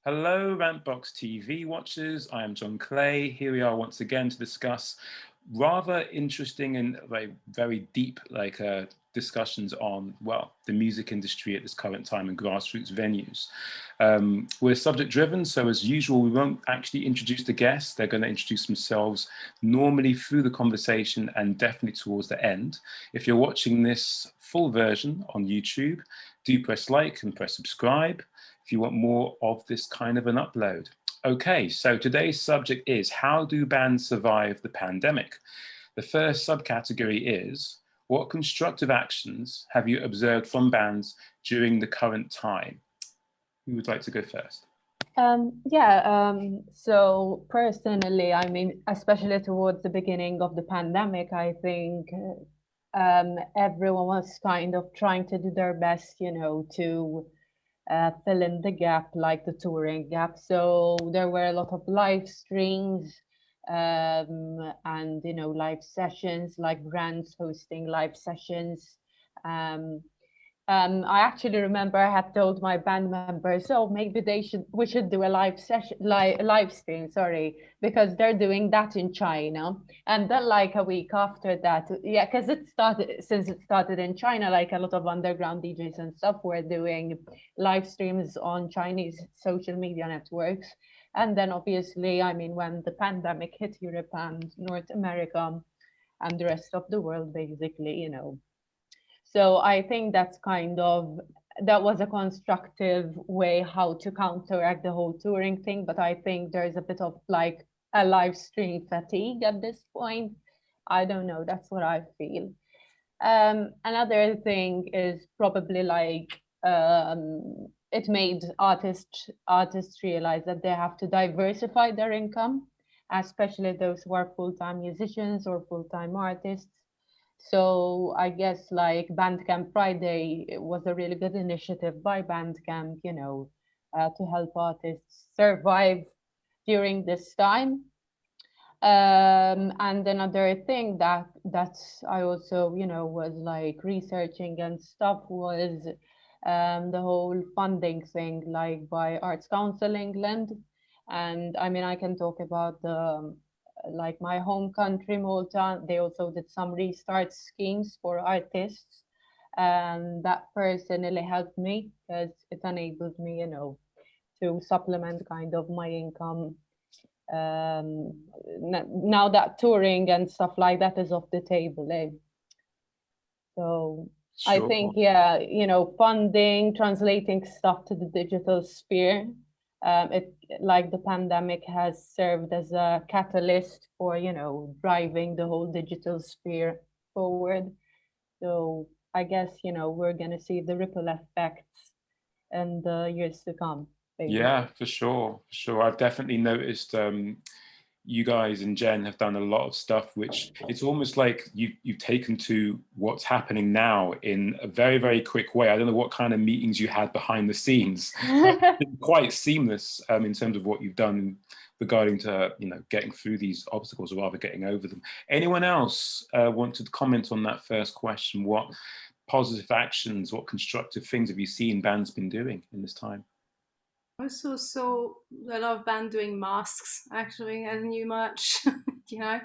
Hello, Rantbox TV watchers. I am John Clay. Here we are once again to discuss rather interesting and very deep discussions on, well, the music industry at this current time in grassroots venues. We're subject driven, so as usual, we won't actually introduce the guests. They're going to introduce themselves normally through the conversation and definitely towards the end. If you're watching this full version on YouTube, do press like and press subscribe if you want more of this kind of an upload. Okay, so today's subject is, how do bands survive the pandemic? The first subcategory is, what constructive actions have you observed from bands during the current time? Who would like to go first? So personally, I mean, especially towards the beginning of the pandemic, I think everyone was kind of trying to do their best, you know, to fill in the gap, like the touring gap. So there were a lot of live streams and, you know, live sessions, like brands hosting live sessions. Um, I actually remember I had told my band members, "Oh, maybe we should do a live session, live stream, sorry, because they're doing that in China." And then, like a week after that, yeah, because since it started in China, like a lot of underground DJs and stuff were doing live streams on Chinese social media networks. And then, obviously, I mean, when the pandemic hit Europe and North America and the rest of the world, basically, you know. So I think that was a constructive way how to counteract the whole touring thing. But I think there's a bit of like a live stream fatigue at this point. I don't know. That's what I feel. Another thing is probably like it made artists realize that they have to diversify their income, especially those who are full-time musicians or full-time artists. So I guess like Bandcamp Friday was a really good initiative by Bandcamp, you know, to help artists survive during this time. And another thing that's I also, you know, was like researching and stuff was the whole funding thing, like by Arts Council England. And I mean, I can talk about the like my home country, Malta. They also did some restart schemes for artists, and that personally helped me because it enabled me, you know, to supplement kind of my income now that touring and stuff like that is off the table, eh? So I Sure. think, yeah, you know, funding, translating stuff to the digital sphere, it like the pandemic has served as a catalyst for, you know, driving the whole digital sphere forward. So I guess, you know, we're gonna see the ripple effects in the years to come, Yeah, basically. for sure, for sure. I've definitely noticed you guys and Jen have done a lot of stuff, which it's almost like you've taken to what's happening now in a very quick way. I don't know what kind of meetings you had behind the scenes, but it's been quite seamless in terms of what you've done regarding to, you know, getting through these obstacles, or rather getting over them. Anyone else want to comment on that first question? What positive actions, what constructive things have you seen bands been doing in this time? I also saw a lot of bands doing masks actually as new merch. you know,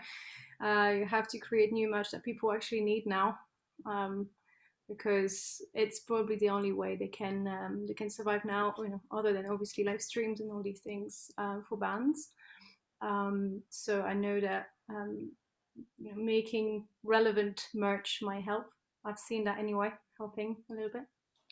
you have to create new merch that people actually need now, because it's probably the only way they can survive now. You know, other than obviously live streams and all these things for bands. So I know that you know, making relevant merch might help. I've seen that anyway, helping a little bit.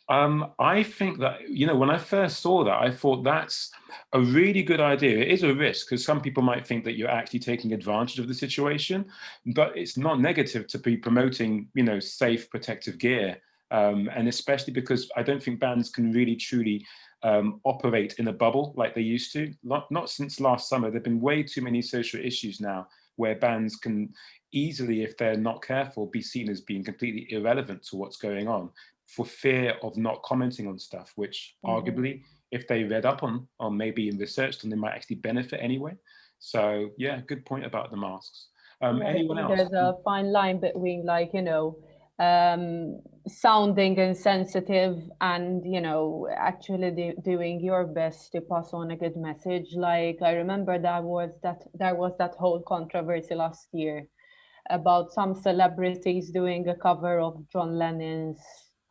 I think that, you know, when I first saw that, I thought that's a really good idea. It is a risk because some people might think that you're actually taking advantage of the situation, but it's not negative to be promoting, you know, safe protective gear. And especially because I don't think bands can really truly operate in a bubble like they used to. Not since last summer. There've been way too many social issues now where bands can easily, if they're not careful, be seen as being completely irrelevant to what's going on, for fear of not commenting on stuff, which arguably, if they read up on or maybe researched on, they might actually benefit anyway. So yeah, good point about the masks. Yeah, I Anyone think else? there's a fine line between like, you know, sounding insensitive and, you know, actually doing your best to pass on a good message. Like, I remember there was that whole controversy last year about some celebrities doing a cover of John Lennon's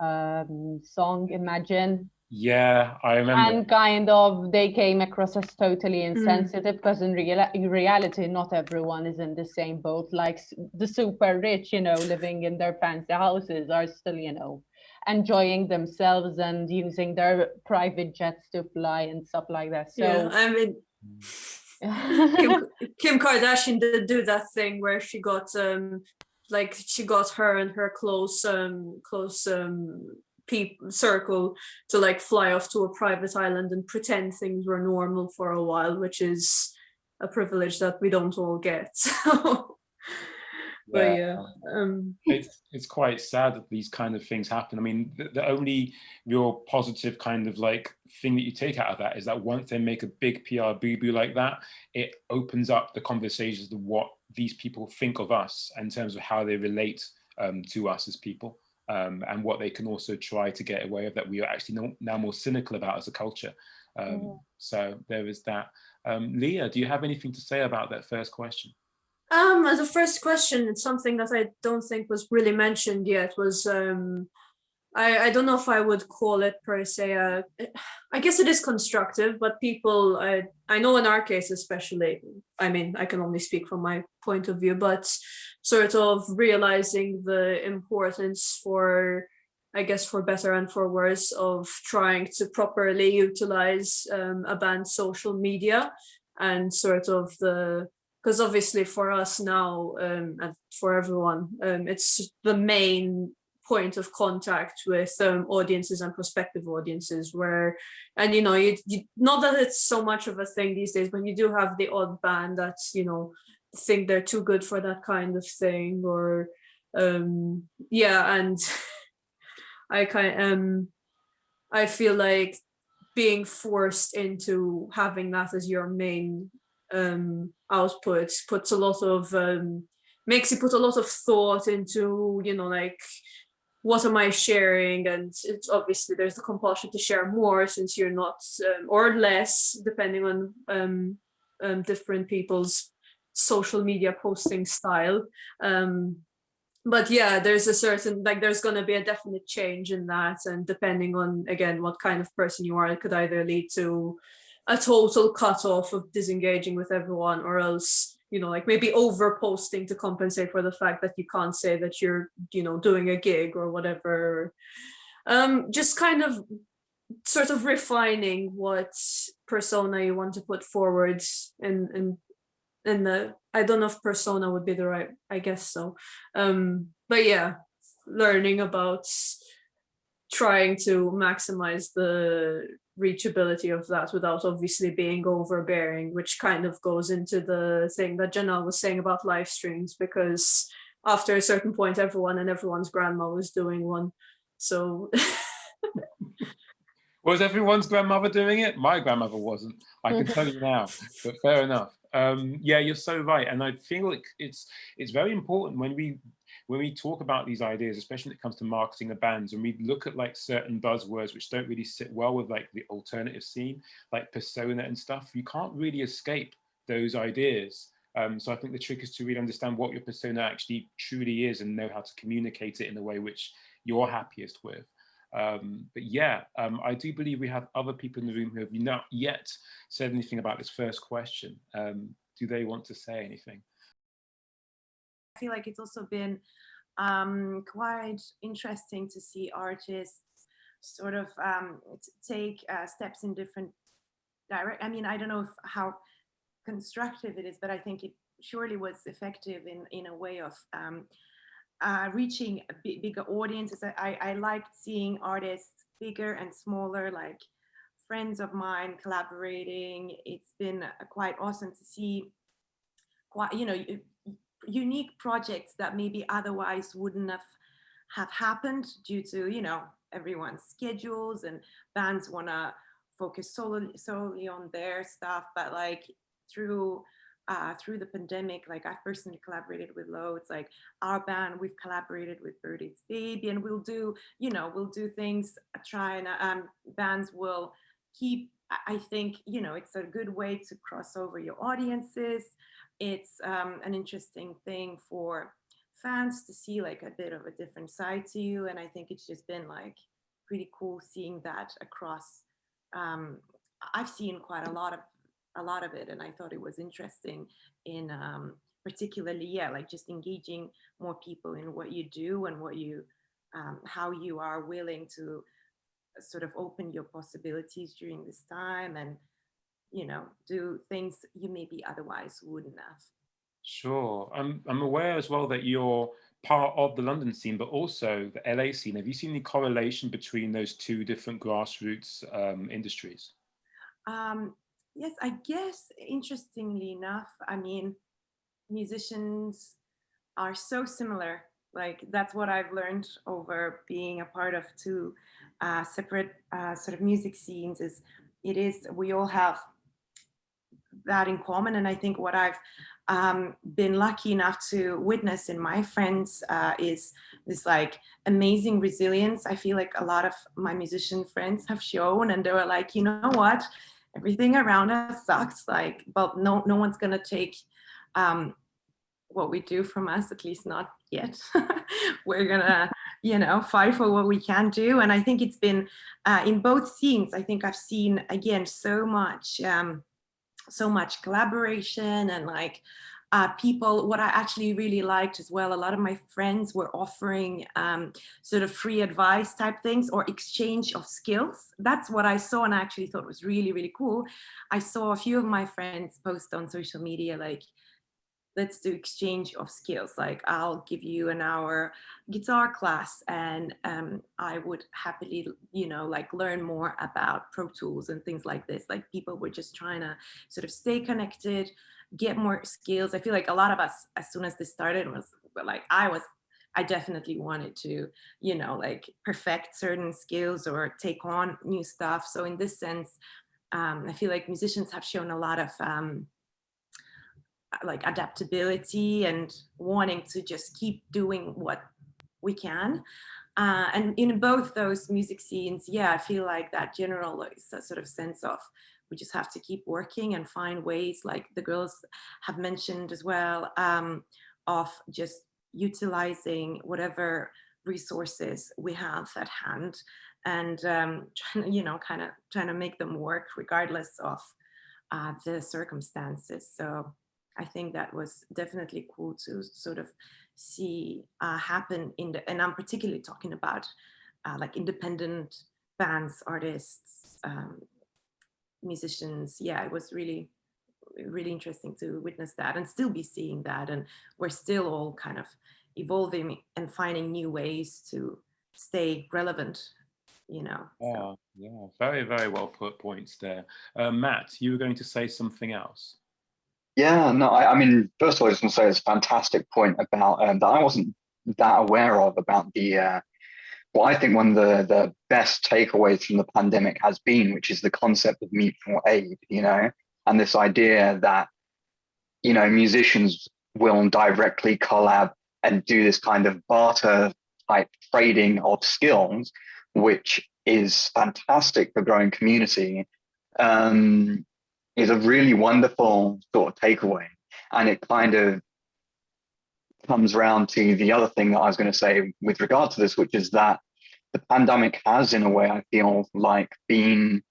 song Imagine, Yeah, I remember. and kind of they came across as totally insensitive because in reality not everyone is in the same boat. Like the super rich, you know, living in their fancy houses are still, you know, enjoying themselves and using their private jets to fly and stuff like that. So yeah, I mean, Kim Kardashian did do that thing where she got like she got her and her close circle to like fly off to a private island and pretend things were normal for a while, which is a privilege that we don't all get. So, but yeah, it's quite sad that these kind of things happen. I mean, the only real positive kind of like thing that you take out of that is that once they make a big PR boo-boo like that, it opens up the conversations of what these people think of us in terms of how they relate to us as people, and what they can also try to get away with that we are actually now more cynical about as a culture. So there is that. Lea, do you have anything to say about that first question? As a first question, it's something that I don't think was really mentioned yet, was I don't know if I would call it per se I guess it is constructive, but people, I know in our case especially, I mean, I can only speak from my point of view, but sort of realizing the importance for, I guess, for better and for worse, of trying to properly utilize a band's social media, and sort of because obviously for us now, and for everyone, it's the main point of contact with audiences and prospective audiences, where, and you know, you not that it's so much of a thing these days, but you do have the odd band that's, you know, think they're too good for that kind of thing, or yeah, and I feel like being forced into having that as your main output puts a lot of makes you put a lot of thought into, you know, like, what am I sharing? And it's obviously there's the compulsion to share more, since you're not or less, depending on different people's social media posting style. But yeah, there's a certain, like, there's going to be a definite change in that, and depending on, again, what kind of person you are, it could either lead to a total cutoff of disengaging with everyone, or else, you know, like maybe over posting to compensate for the fact that you can't say that you're, you know, doing a gig or whatever. Just kind of sort of refining what persona you want to put forward in the, I don't know if persona would be the right, I guess so. But yeah, learning about trying to maximize the reachability of that without obviously being overbearing, which kind of goes into the thing that Janelle was saying about live streams, because after a certain point, everyone and everyone's grandma was doing one. So was everyone's grandmother doing it? My grandmother wasn't. I can tell you now, but fair enough. Yeah, you're so right, and I feel like it's very important when we talk about these ideas, especially when it comes to marketing of bands, and we look at like certain buzzwords which don't really sit well with like the alternative scene, like persona and stuff. You can't really escape those ideas. So I think the trick is to really understand what your persona actually truly is and know how to communicate it in a way which you're happiest with. But yeah, I do believe we have other people in the room who have not yet said anything about this first question. Do they want to say anything? I feel like it's also been quite interesting to see artists sort of take steps in different direct. I mean, I don't know how constructive it is, but I think it surely was effective in a way of reaching bigger audiences. I liked seeing artists bigger and smaller, like friends of mine collaborating. It's been quite awesome to see, quite, you know, unique projects that maybe otherwise wouldn't have happened due to, you know, everyone's schedules, and bands want to focus solely on their stuff, but like through through the pandemic, like I've personally collaborated with loads, like our band, we've collaborated with Birdie's Baby, and we'll do, we'll do things, try and bands will keep, I think, it's a good way to cross over your audiences. It's an interesting thing for fans to see like a bit of a different side to you. And I think it's just been like pretty cool seeing that across. I've seen quite a lot of it, and I thought it was interesting in particularly, yeah, like just engaging more people in what you do and what you, how you are willing to sort of open your possibilities during this time and, do things you maybe otherwise wouldn't have. Sure. I'm aware as well that you're part of the London scene, but also the LA scene. Have you seen any correlation between those two different grassroots industries? Yes, I guess, interestingly enough, I mean, musicians are so similar. Like, that's what I've learned over being a part of two separate sort of music scenes is we all have that in common. And I think what I've been lucky enough to witness in my friends is this like amazing resilience. I feel like a lot of my musician friends have shown, and they were like, you know what, everything around us sucks, like, but no one's gonna take what we do from us, at least not yet. We're gonna, fight for what we can do. And I think it's been in both scenes, I think I've seen again so much collaboration and like people. What I actually really liked as well, a lot of my friends were offering sort of free advice type things or exchange of skills. That's what I saw, and I actually thought was really, really cool. I saw a few of my friends post on social media like, let's do exchange of skills. Like, I'll give you an hour guitar class, and I would happily, like learn more about Pro Tools and things like this. Like, people were just trying to sort of stay connected, get more skills. I feel like a lot of us, as soon as this started, was like, I definitely wanted to, like perfect certain skills or take on new stuff. So in this sense, I feel like musicians have shown a lot of like adaptability and wanting to just keep doing what we can. And in both those music scenes, yeah, I feel like that general sort of sense of we just have to keep working and find ways, like the girls have mentioned as well, of just utilizing whatever resources we have at hand and trying to make them work regardless of the circumstances. So I think that was definitely cool to sort of see happen and I'm particularly talking about like independent bands, artists, musicians. Yeah, it was really, really interesting to witness that and still be seeing that. And we're still all kind of evolving and finding new ways to stay relevant, So. Yeah, very, very well put points there. Matt, you were going to say something else. Yeah, no, I mean, first of all, I just want to say it's a fantastic point about that I wasn't that aware of about the what I think one of the best takeaways from the pandemic has been, which is the concept of mutual aid, and this idea that, musicians will directly collab and do this kind of barter type trading of skills, which is fantastic for growing community. Is a really wonderful sort of takeaway. And it kind of comes around to the other thing that I was going to say with regard to this, which is that the pandemic has, in a way, I feel like been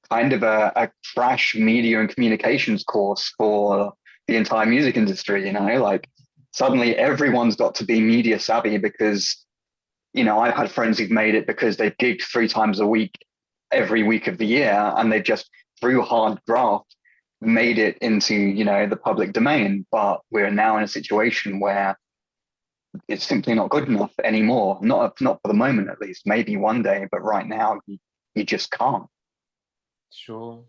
kind of a crash media and communications course for the entire music industry, like suddenly everyone's got to be media savvy because, I've had friends who've made it because they've gigged 3 times a week, every week of the year, and they've just through hard graft made it into the public domain. But we're now in a situation where it's simply not good enough anymore, not for the moment at least, maybe one day, but right now you just can't. Sure.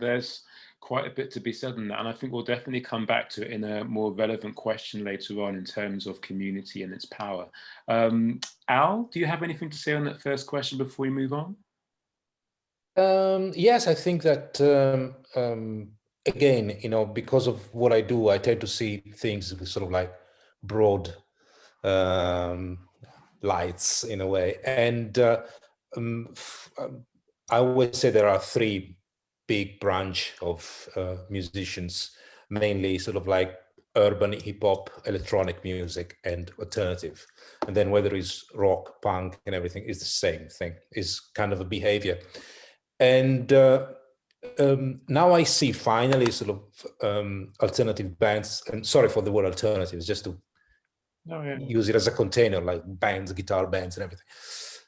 There's quite a bit to be said on that, and I think we'll definitely come back to it in a more relevant question later on in terms of community and its power. Al, do you have anything to say on that first question before we move on? Yes, I think that again, you know, because of what I do, I tend to see things with sort of like broad lights in a way. And I always say there are three big branch of musicians, mainly sort of like urban hip hop, electronic music, and alternative. And then whether it's rock, punk, and everything is the same thing, is kind of a behavior. And now I see finally sort of alternative bands, and sorry for the word alternatives, just to use it as a container, like bands, guitar bands and everything.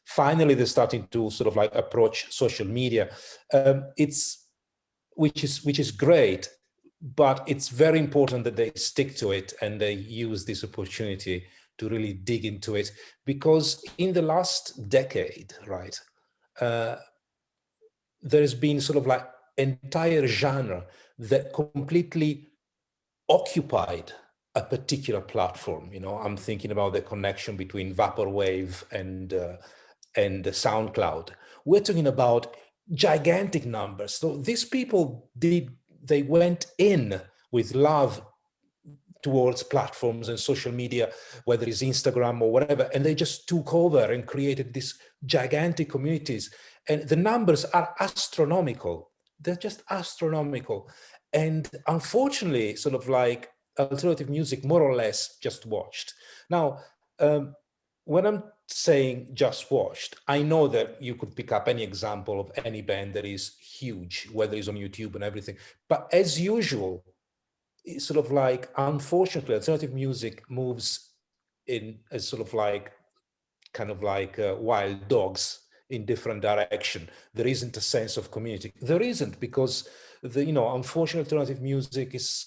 Finally, they're starting to sort of like approach social media. Which is great, but it's very important that they stick to it and they use this opportunity to really dig into it, because in the last decade, right, there's been sort of like entire genre that completely occupied a particular platform. You know, I'm thinking about the connection between Vaporwave and SoundCloud. We're talking about gigantic numbers. So these people they went in with love towards platforms and social media, whether it's Instagram or whatever, and they just took over and created these gigantic communities. And the numbers are astronomical. They're just astronomical. And unfortunately, sort of like alternative music, more or less just watched. Now, when I'm saying just watched, I know that you could pick up any example of any band that is huge, whether it's on YouTube and everything. But as usual, it's sort of like, unfortunately, alternative music moves in as sort of like, kind of like wild dogs in different direction. There isn't a sense of community. There isn't, because unfortunately, alternative music is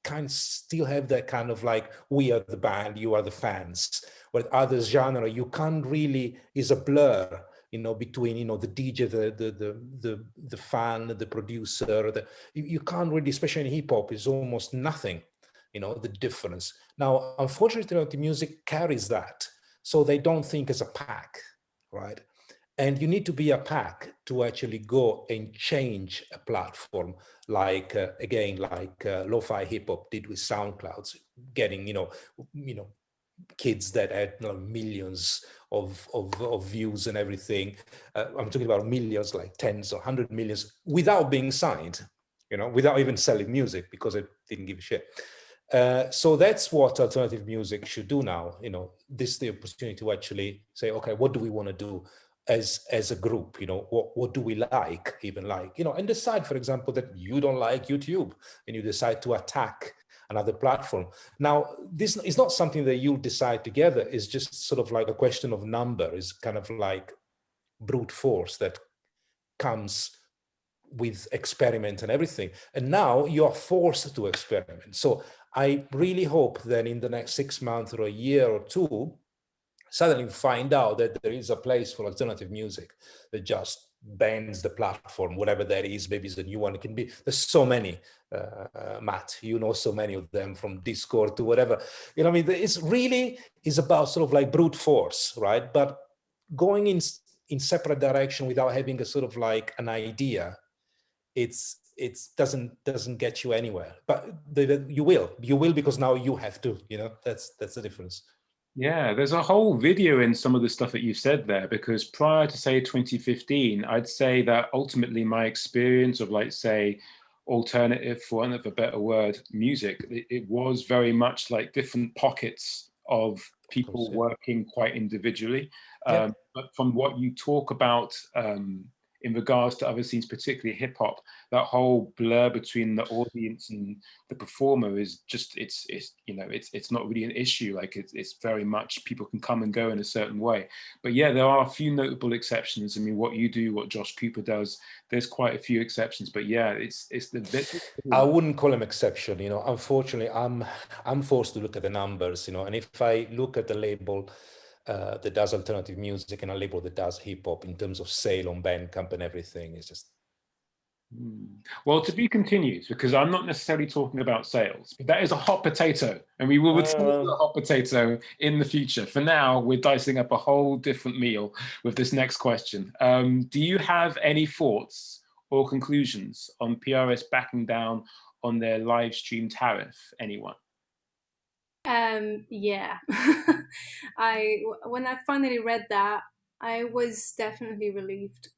kind of still have that kind of like, we are the band, you are the fans. But other genre, you can't really, is a blur, between, the DJ, the fan, the producer, you can't really, especially in hip hop, is almost nothing, the difference. Now, unfortunately, the music carries that. So they don't think as a pack, right? And you need to be a pack to actually go and change a platform, like again, like lo-fi hip hop did with SoundCloud, getting kids that had millions of views and everything. I'm talking about millions, like tens or 100 millions, without being signed, without even selling music, because it didn't give a shit. So that's what alternative music should do now. This is the opportunity to actually say, okay, what do we want to do as a group? What do we like, even like, and decide, for example, that you don't like YouTube and you decide to attack another platform. Now, this is not something that you decide together. It's just sort of like a question of number. It's kind of like brute force that comes with experiment and everything. And now you're forced to experiment. So I really hope that in the next 6 months or a year or two, suddenly find out that there is a place for alternative music that just bans the platform, whatever that is. Maybe it's a new one. It can be, there's so many, Matt, so many of them, from Discord to whatever. It's really is about sort of like brute force, right? But going in separate direction without having a sort of like an idea, it doesn't get you anywhere. But you will because now you have to, that's the difference. Yeah, there's a whole video in some of the stuff that you said there, because prior to, say, 2015, I'd say that ultimately my experience of, like, say, alternative, for want of a better word, music, it was very much like different pockets of people working quite individually. But from what you talk about in regards to other scenes, particularly hip hop, that whole blur between the audience and the performer is just, it's not really an issue. Like it's very much, people can come and go in a certain way. But yeah, there are a few notable exceptions. I mean, what you do, what Josh Cooper does, there's quite a few exceptions. But yeah, it's the bit. I wouldn't call them exception. Unfortunately, I'm forced to look at the numbers. And if I look at the label that does alternative music and a label that does hip hop, in terms of sale on Bandcamp and everything, it's just. Well, to be continued, because I'm not necessarily talking about sales, but that is a hot potato, and we will return to the hot potato in the future. For now, we're dicing up a whole different meal with this next question. Do you have any thoughts or conclusions on PRS backing down on their live stream tariff? Anyone? Yeah. When I finally read that, I was definitely relieved.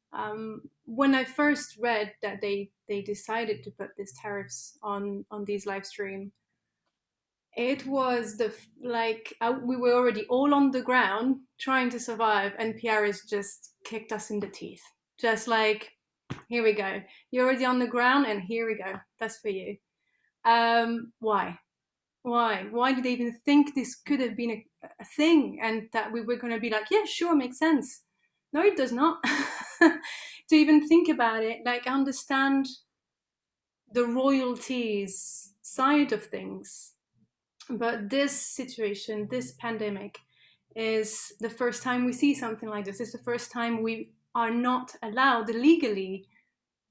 When I first read that they decided to put these tariffs on these live stream, it was we were already all on the ground trying to survive, and PRS just kicked us in the teeth. Just like, here we go. You're already on the ground, and here we go. That's for you. Why? Why did they even think this could have been a thing, and that we were going to be like, yeah, sure, makes sense? No, it does not. To even think about it, like, understand the royalties side of things. But this situation, this pandemic, is the first time we see something like this. It's the first time we are not allowed legally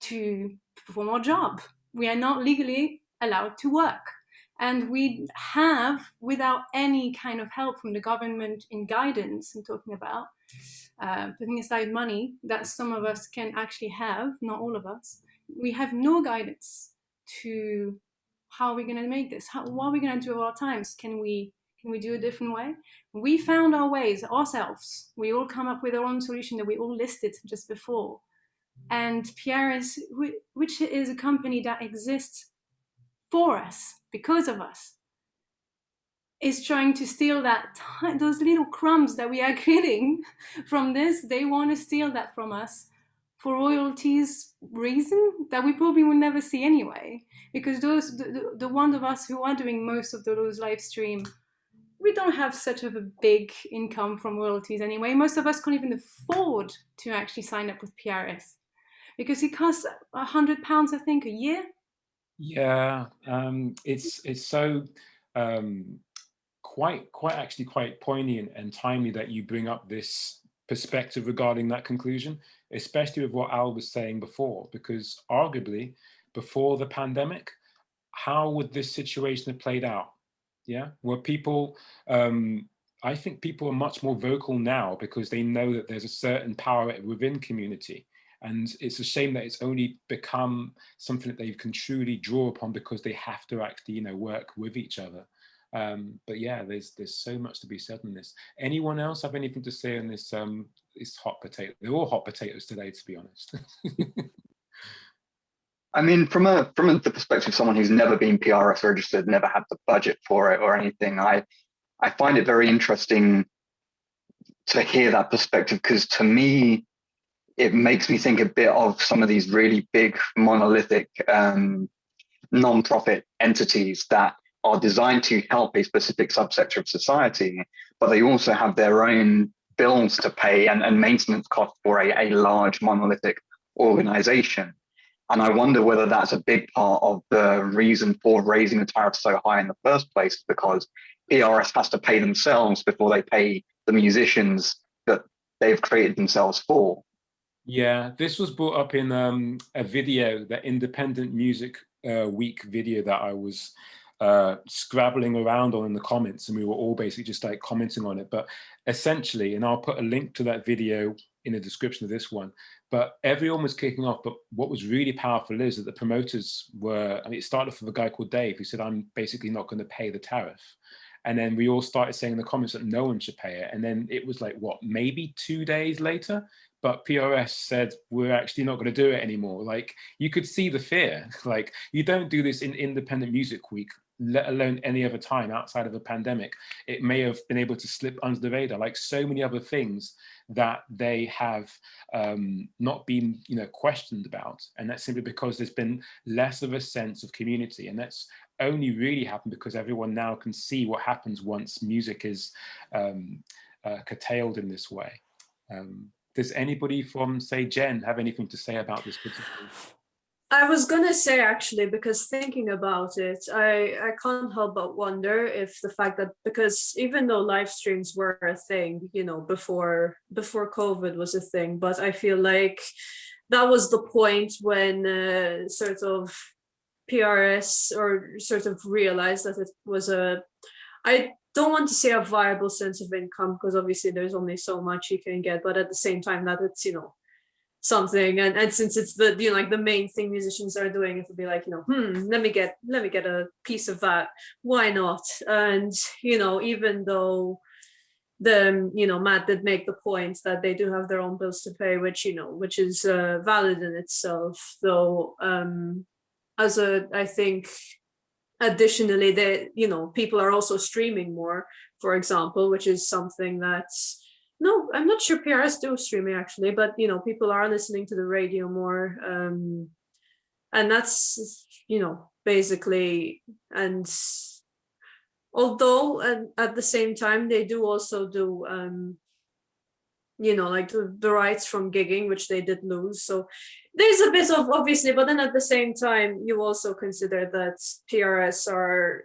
to perform our job. We are not legally allowed to work. And we have, without any kind of help from the government in guidance, I'm talking about, putting aside money that some of us can actually have, not all of us, we have no guidance to how are we going to make this? What are we going to do with our times? Can we do a different way? We found our ways ourselves. We all come up with our own solution that we all listed just before. And PRS, which is a company that exists for us, because of us, is trying to steal those little crumbs that we are getting from this. They want to steal that from us for royalties reason that we probably will never see anyway. Because the one of us who are doing most of those live stream, we don't have such of a big income from royalties anyway. Most of us can't even afford to actually sign up with PRS because it costs £100, I think, a year. Yeah, it's so quite poignant and timely that you bring up this perspective regarding that conclusion, especially with what Al was saying before, because arguably before the pandemic, how would this situation have played out? Yeah, were people, I think people are much more vocal now because they know that there's a certain power within community. And it's a shame that it's only become something that they can truly draw upon because they have to actually, work with each other. But yeah, there's so much to be said in this. Anyone else have anything to say on this? This hot potato. They're all hot potatoes today, to be honest. I mean, from the perspective of someone who's never been PRS registered, never had the budget for it or anything, I find it very interesting to hear that perspective, because to me, it makes me think a bit of some of these really big monolithic non-profit entities that are designed to help a specific subsector of society, but they also have their own bills to pay and maintenance costs for a large monolithic organization. And I wonder whether that's a big part of the reason for raising the tariff so high in the first place, because PRS has to pay themselves before they pay the musicians that they've created themselves for. Yeah, this was brought up in a video, that Independent Music Week video that I was scrabbling around on in the comments, and we were all basically just like commenting on it. But essentially, and I'll put a link to that video in the description of this one, but everyone was kicking off. But what was really powerful is that the promoters were, it started off with a guy called Dave who said, I'm basically not going to pay the tariff. And then we all started saying in the comments that no one should pay it. And then it was like, what, maybe 2 days later? But PRS said, we're actually not going to do it anymore. Like, you could see the fear. Like, you don't do this in Independent Music Week, let alone any other time outside of a pandemic. It may have been able to slip under the radar, like so many other things that they have not been, questioned about. And that's simply because there's been less of a sense of community. And that's only really happened because everyone now can see what happens once music is curtailed in this way. Does anybody from, say, GENN have anything to say about this particular? I was gonna say, actually, because thinking about it, I can't help but wonder if the fact that, because even though live streams were a thing, before COVID was a thing, but I feel like that was the point when sort of PRS or sort of realized that it was I don't want to say a viable sense of income, because obviously there's only so much you can get, but at the same time that it's, something, and since it's the like the main thing musicians are doing, it would be like, let me get a piece of that, why not? And even though Matt did make the point that they do have their own bills to pay, which is valid in itself, though. I think additionally that people are also streaming more, for example, which is something that's, no, I'm not sure PRS do streaming actually, but people are listening to the radio more, and that's basically, and although and at the same time they do also do like the rights from gigging, which they did lose, so there's a bit of, obviously, but then at the same time you also consider that PRS are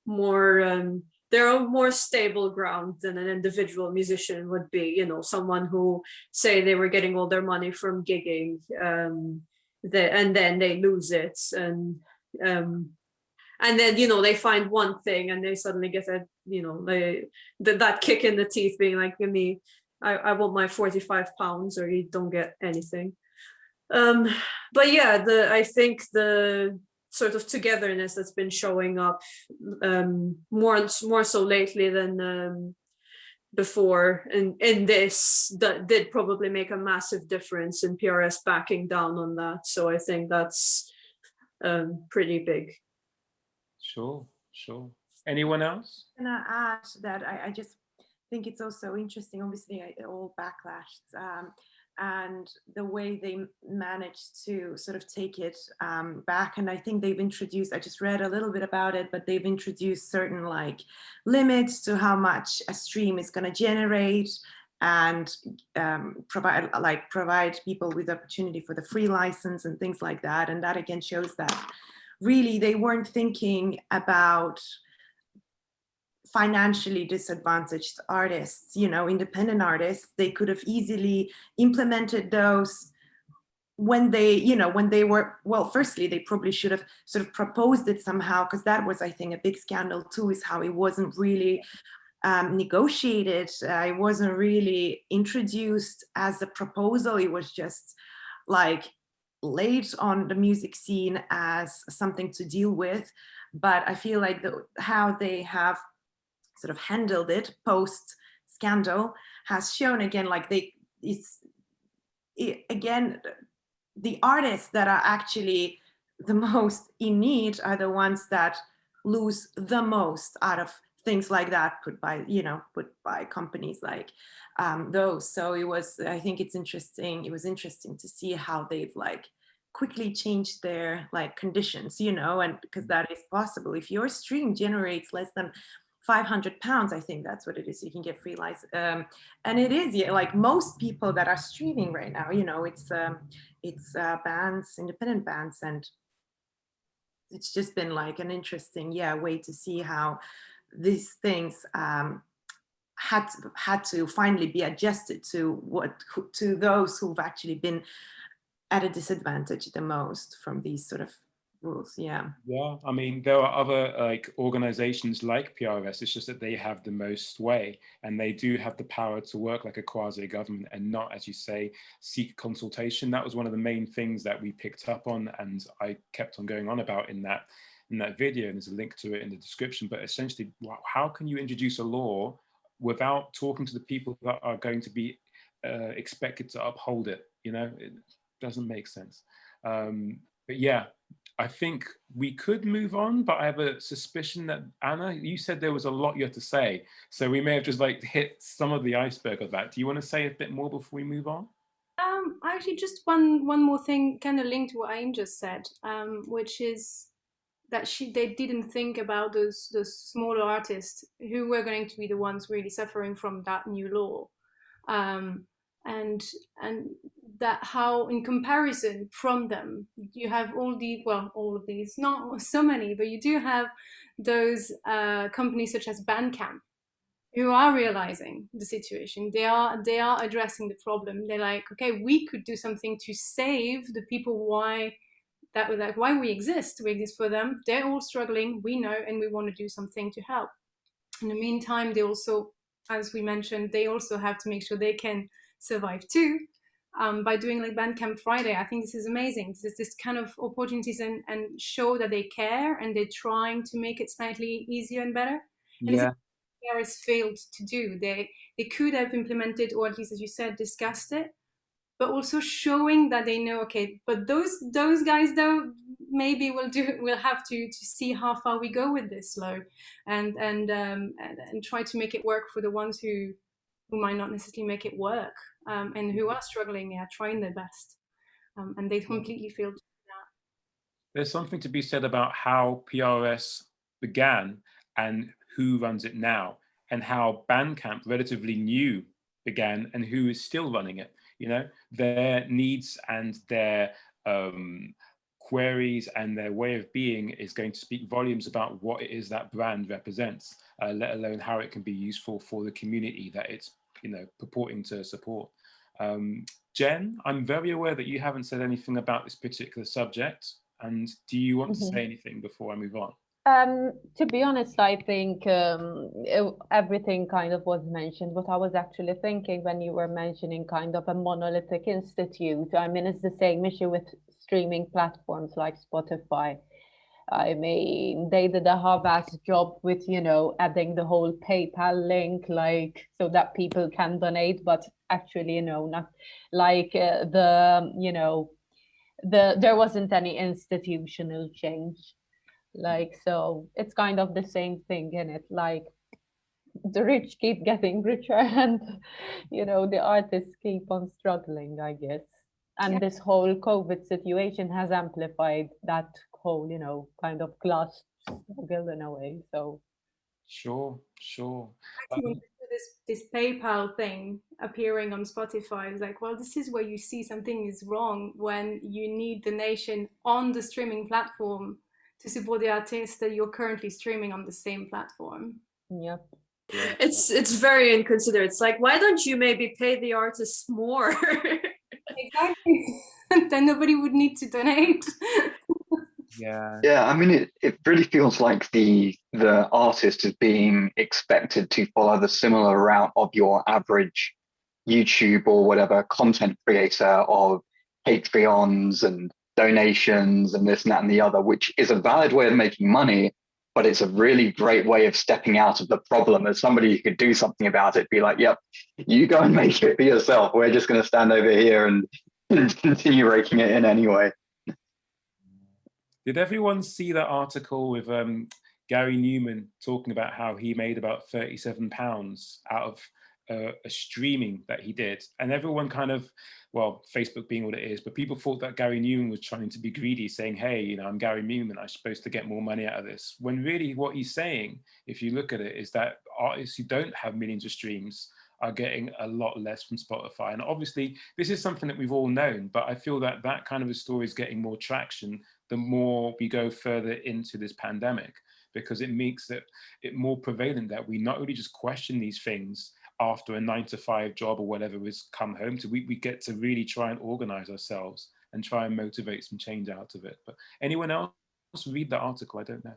more they're on more stable ground than an individual musician would be. Someone who say they were getting all their money from gigging, and then they lose it, and then they find one thing and they suddenly get that kick in the teeth, being like, give me, I want my £45, or you don't get anything. But yeah, I think the sort of togetherness that's been showing up more so lately than before in this, that did probably make a massive difference in PRS backing down on that. So I think that's pretty big. Sure. Anyone else? Can I add that I just think it's also interesting, obviously, all backlash, and the way they managed to sort of take it back. And I think they've introduced, I just read a little bit about it, but they've introduced certain limits to how much a stream is going to generate, and provide people with opportunity for the free license and things like that. And that again shows that really they weren't thinking about financially disadvantaged artists, independent artists. They could have easily implemented those when they were, well, firstly, they probably should have sort of proposed it somehow, because that was, I think, a big scandal too, is how it wasn't really negotiated. It wasn't really introduced as a proposal. It was just laid on the music scene as something to deal with. But I feel like how they have sort of handled it post scandal has shown again, the artists that are actually the most in need are the ones that lose the most out of things like that put by companies like those. So I think it was interesting to see how they've quickly changed their conditions, and because that is possible. If your stream generates less than £500, I think that's what it is, you can get free license, and it is most people that are streaming right now, it's bands, independent bands, and it's just been an interesting way to see how these things had to finally be adjusted to those who've actually been at a disadvantage the most from these sort of rules. Yeah, I mean, there are other organizations like PRS. It's just that they have the most sway, and they do have the power to work like a quasi-government and not, as you say, seek consultation. That was one of the main things that we picked up on, and I kept on going on about in that video, and there's a link to it in the description. But essentially, how can you introduce a law without talking to the people that are going to be expected to uphold it? It doesn't make sense. But yeah, I think we could move on, but I have a suspicion that, Anna, you said there was a lot you had to say, so we may have just hit some of the iceberg of that. Do you want to say a bit more before we move on? Actually, just one more thing, kind of linked to what Aiym just said, which is that they didn't think about those smaller artists who were going to be the ones really suffering from that new law, and that how in comparison from them you have all of these, not so many, but you do have those companies such as Bandcamp who are realizing the situation. They are addressing the problem. They're like, okay, we could do something to save the people why we exist. We exist for them. They're all struggling, we know, and we want to do something to help. In the meantime, they also, as we mentioned, they also have to make sure they can survive too. by doing like Bandcamp Friday. I think this is amazing. This kind of opportunities and show that they care and they're trying to make it slightly easier and better. And Yeah. Paris failed to do. They could have implemented, or at least, as you said, discussed it, but also showing that they know, okay, but those guys though, maybe we'll have to see how far we go with this slow, and try to make it work for the ones who might not necessarily make it work, and who are struggling, trying their best, and they completely failed to do that. There's something to be said about how PRS began and who runs it now, and how Bandcamp, relatively new, began and who is still running it. You know, their needs and their queries and their way of being is going to speak volumes about what it is that brand represents, let alone how it can be useful for the community that it's, you know, purporting to support. Jen, I'm very aware that you haven't said anything about this particular subject, and do you want to say anything before I move on? To be honest, I think everything kind of was mentioned. What I was actually thinking when you were mentioning kind of a monolithic institute, I mean, it's the same issue with streaming platforms like Spotify. I mean, they did a half-assed job with, you know, adding the whole PayPal link, like, so that people can donate, but actually, you know, not like you know, there wasn't any institutional change. Like, so it's kind of the same thing in it, like the rich keep getting richer and, you know, the artists keep on struggling, I guess. And this whole COVID situation has amplified that whole, you know, kind of class struggle in a way. So Sure. This PayPal thing appearing on Spotify is like, well, this is where you see something is wrong when you need donation on the streaming platform to support the artists that you're currently streaming on the same platform. Yep. Yeah. It's very inconsiderate. It's like, why don't you maybe pay the artists more? Exactly. Then nobody would need to donate. Yeah, I mean, it really feels like the artist is being expected to follow the similar route of your average YouTube or whatever content creator of Patreons and donations and this and that and the other, which is a valid way of making money, but it's a really great way of stepping out of the problem. As somebody who could do something about it, be like, yep, you go and make it for yourself. We're just going to stand over here and continue raking it in anyway. Did everyone see that article with Gary Newman talking about how he made about £37 out of a streaming that he did? And everyone kind of, well, Facebook being what it is, but people thought that Gary Newman was trying to be greedy, saying, hey, you know, I'm Gary Newman, I'm supposed to get more money out of this. When really what he's saying, if you look at it, is that artists who don't have millions of streams are getting a lot less from Spotify. And obviously, this is something that we've all known, but I feel that that kind of a story is getting more traction the more we go further into this pandemic, because it makes it more prevalent that we not only just question these things after a 9-to-5 job or whatever is come home to, we get to really try and organize ourselves and try and motivate some change out of it. But anyone else read the article? I don't know.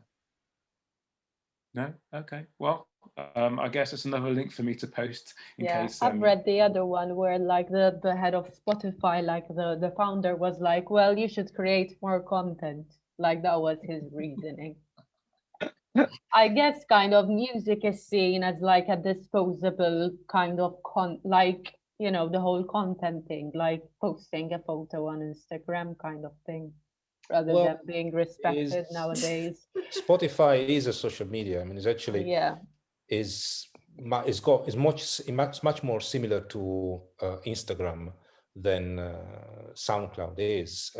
No? Okay. Well, I guess it's another link for me to post in case. I've read the other one where like the head of Spotify, like the founder was like, well, you should create more content. Like that was his reasoning. I guess kind of music is seen as like a disposable kind of like, you know, the whole content thing, like posting a photo on Instagram kind of thing, rather than being respected nowadays. Spotify is a social media. I mean, it's actually is much more similar to Instagram than SoundCloud is.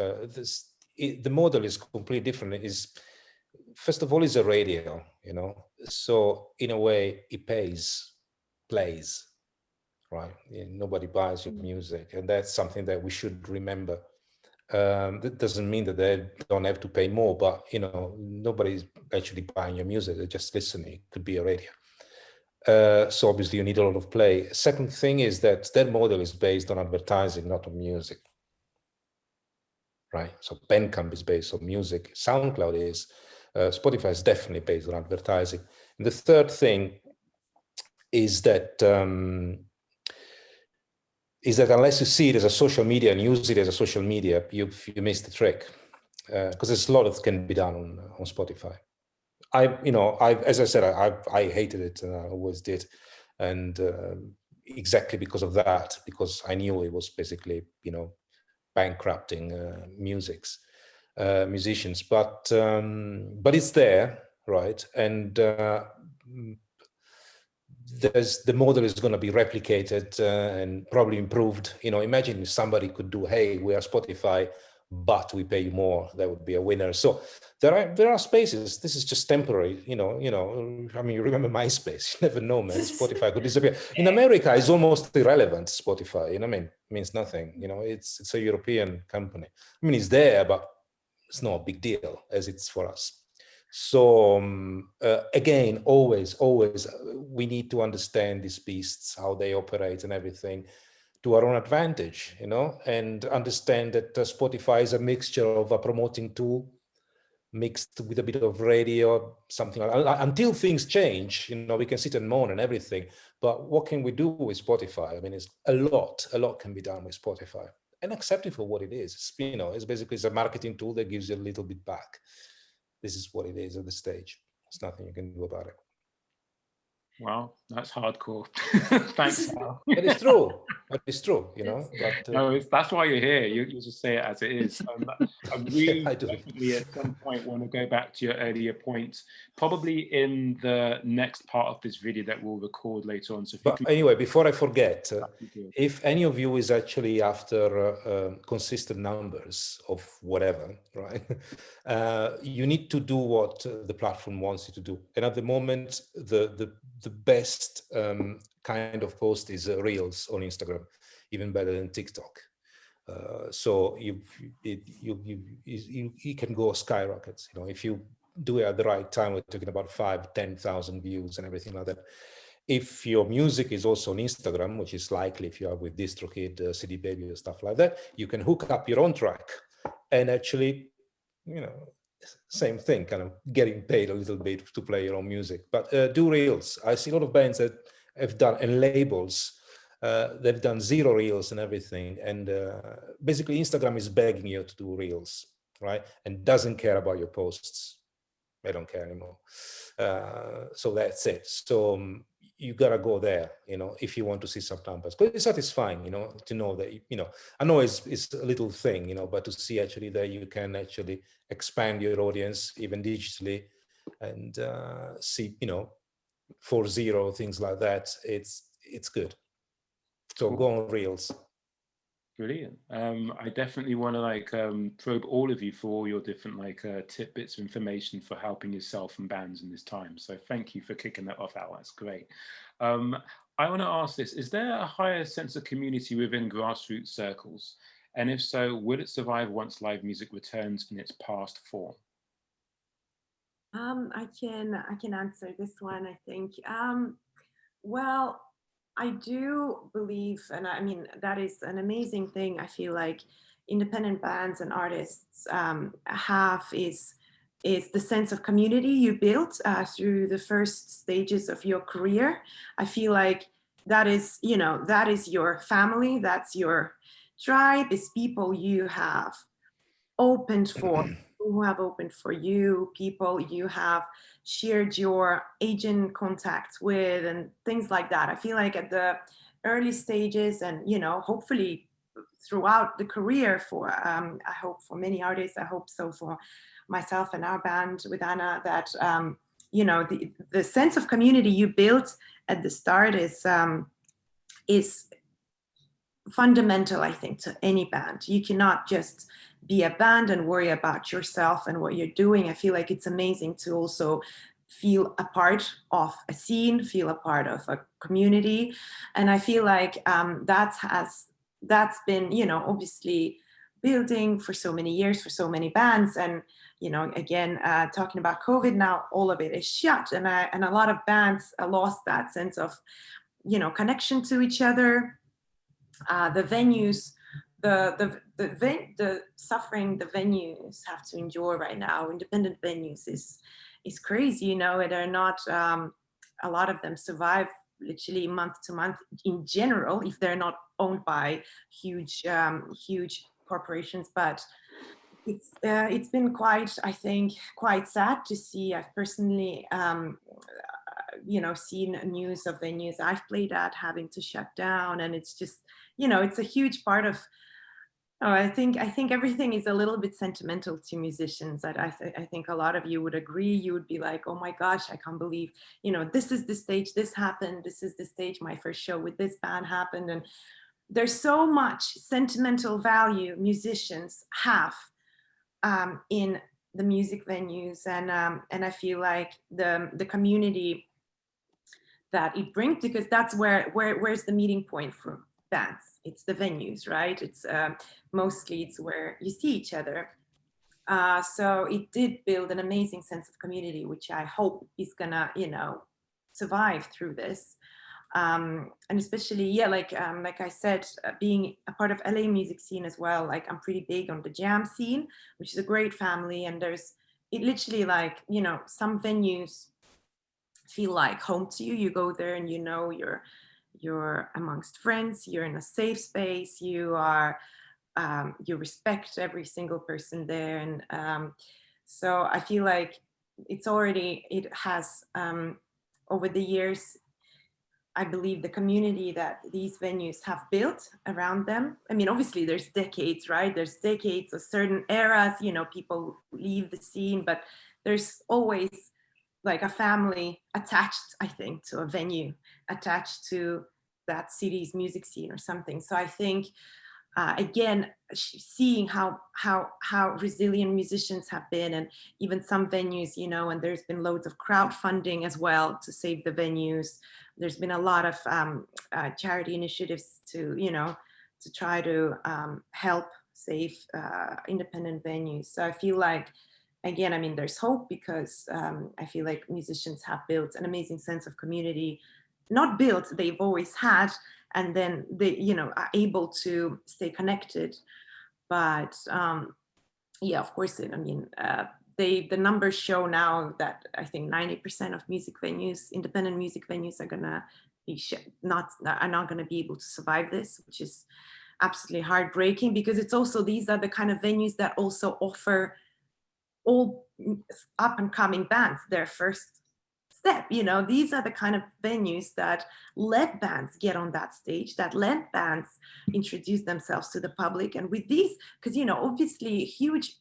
The model is completely different. First of all, is a radio, you know, so in a way it pays plays, right? Nobody buys your music, and that's something that we should remember. That doesn't mean that they don't have to pay more, but you know, nobody's actually buying your music, they're just listening. It could be a radio. So obviously you need a lot of play. Second thing is that their model is based on advertising, not on music, right? So Bandcamp is based on music, SoundCloud is, Spotify is definitely based on advertising. And the third thing is that is that unless you see it as a social media and use it as a social media, you miss the trick, because there's a lot that can be done on Spotify. As I said, I hated it, and I always did, and exactly because of that, because I knew it was basically, bankrupting musicians, but it's there, right? And the model is going to be replicated and probably improved. Imagine if somebody could do, hey, we are Spotify, but we pay you more. That would be a winner. So there are spaces. This is just temporary. I mean, you remember MySpace? You never know, man. Spotify could disappear. In America, it's almost irrelevant. Spotify, I mean, it means nothing. It's a European company. I mean, it's there, but it's not a big deal as it's for us. So again, always, we need to understand these beasts, how they operate and everything, to our own advantage, and understand that Spotify is a mixture of a promoting tool mixed with a bit of radio, something like that. Until things change, we can sit and moan and everything, but what can we do with Spotify? I mean, it's a lot can be done with Spotify, and accept it for what it is. It's basically a marketing tool that gives you a little bit back. This is what it is at the stage. There's nothing you can do about it. Wow, that's hardcore. Thanks, Al. It's true. It's true, But, no, that's why you're here. You just say it as it is. I really definitely at some point want to go back to your earlier points, probably in the next part of this video that we'll record later on. So anyway, before I forget, if any of you is actually after consistent numbers of whatever, right? You need to do what the platform wants you to do. And at the moment, the best kind of post is Reels on Instagram, even better than TikTok. So you can go skyrockets. If you do it at the right time, we're talking about 5,000-10,000 views and everything like that. If your music is also on Instagram, which is likely if you are with DistroKid, CD Baby or stuff like that, you can hook up your own track and actually, same thing, kind of getting paid a little bit to play your own music. But do Reels. I see a lot of bands that have done, and labels, they've done 0 Reels and everything. And basically Instagram is begging you to do Reels, right? And doesn't care about your posts. They don't care anymore. So that's it. So you gotta go there, if you want to see some numbers. But it's satisfying, to know that, I know it's a little thing, but to see actually that you can actually expand your audience even digitally and see, 4-0, things like that. It's good. So go on Reels. Brilliant. I definitely want to probe all of you for all your different tidbits of information for helping yourself and bands in this time. So thank you for kicking that off, Al. That's great. I want to ask this: is there a higher sense of community within grassroots circles? And if so, will it survive once live music returns in its past form? I can answer this one, I think. Well, I do believe, and I mean, that is an amazing thing I feel like independent bands and artists have is the sense of community you built through the first stages of your career. I feel like that is, that is your family, that's your tribe, is people you have opened for, who have opened for you, people you have shared your agent contacts with and things like that. I feel like at the early stages and, hopefully throughout the career for, I hope for many artists, I hope so for myself and our band with Anna, that, the sense of community you built at the start is fundamental, I think, to any band. You cannot just be a band and worry about yourself and what you're doing. I feel like it's amazing to also feel a part of a scene, feel a part of a community. And I feel like that's been, obviously building for so many years, for so many bands. And, again, talking about COVID now, all of it is shut. And a lot of bands lost that sense of, connection to each other. The venues, the suffering the venues have to endure right now, independent venues, is crazy. They're not, a lot of them survive literally month to month in general, if they're not owned by huge corporations. But it's been quite, I think, quite sad to see. I've personally seen news of venues I've played at having to shut down, and it's just, it's a huge part of, I think everything is a little bit sentimental to musicians. That I think a lot of you would agree. You would be like, oh my gosh, I can't believe, this is the stage this happened, this is the stage my first show with this band happened. And there's so much sentimental value musicians have in the music venues, and I feel like the community that it brings, because that's where's the meeting point for bands. It's the venues, right? It's mostly it's where you see each other. So it did build an amazing sense of community, which I hope is gonna, survive through this. And especially, yeah, like I said, being a part of LA music scene as well, like I'm pretty big on the jam scene, which is a great family. And it literally, like, some venues feel like home to you. You go there and you're amongst friends, you're in a safe space, you you respect every single person there. And so I feel like it has over the years, I believe the community that these venues have built around them. I mean, obviously there's decades, right? There's decades of certain eras, people leave the scene, but there's always like a family attached, I think, to a venue, attached to that city's music scene or something. So I think, again, seeing how resilient musicians have been, and even some venues, and there's been loads of crowdfunding as well to save the venues. There's been a lot of charity initiatives to try to help save independent venues. So I feel like, again, I mean, there's hope, because I feel like musicians have built an amazing sense of community. Not built, they've always had, and then they, are able to stay connected. But yeah, of course, the numbers show now that I think 90% of music venues, independent music venues, are gonna be not gonna be able to survive this, which is absolutely heartbreaking, because it's also, these are the kind of venues that also offer all up and coming bands their first step. These are the kind of venues that let bands get on that stage, that let bands introduce themselves to the public. And with these, because obviously huge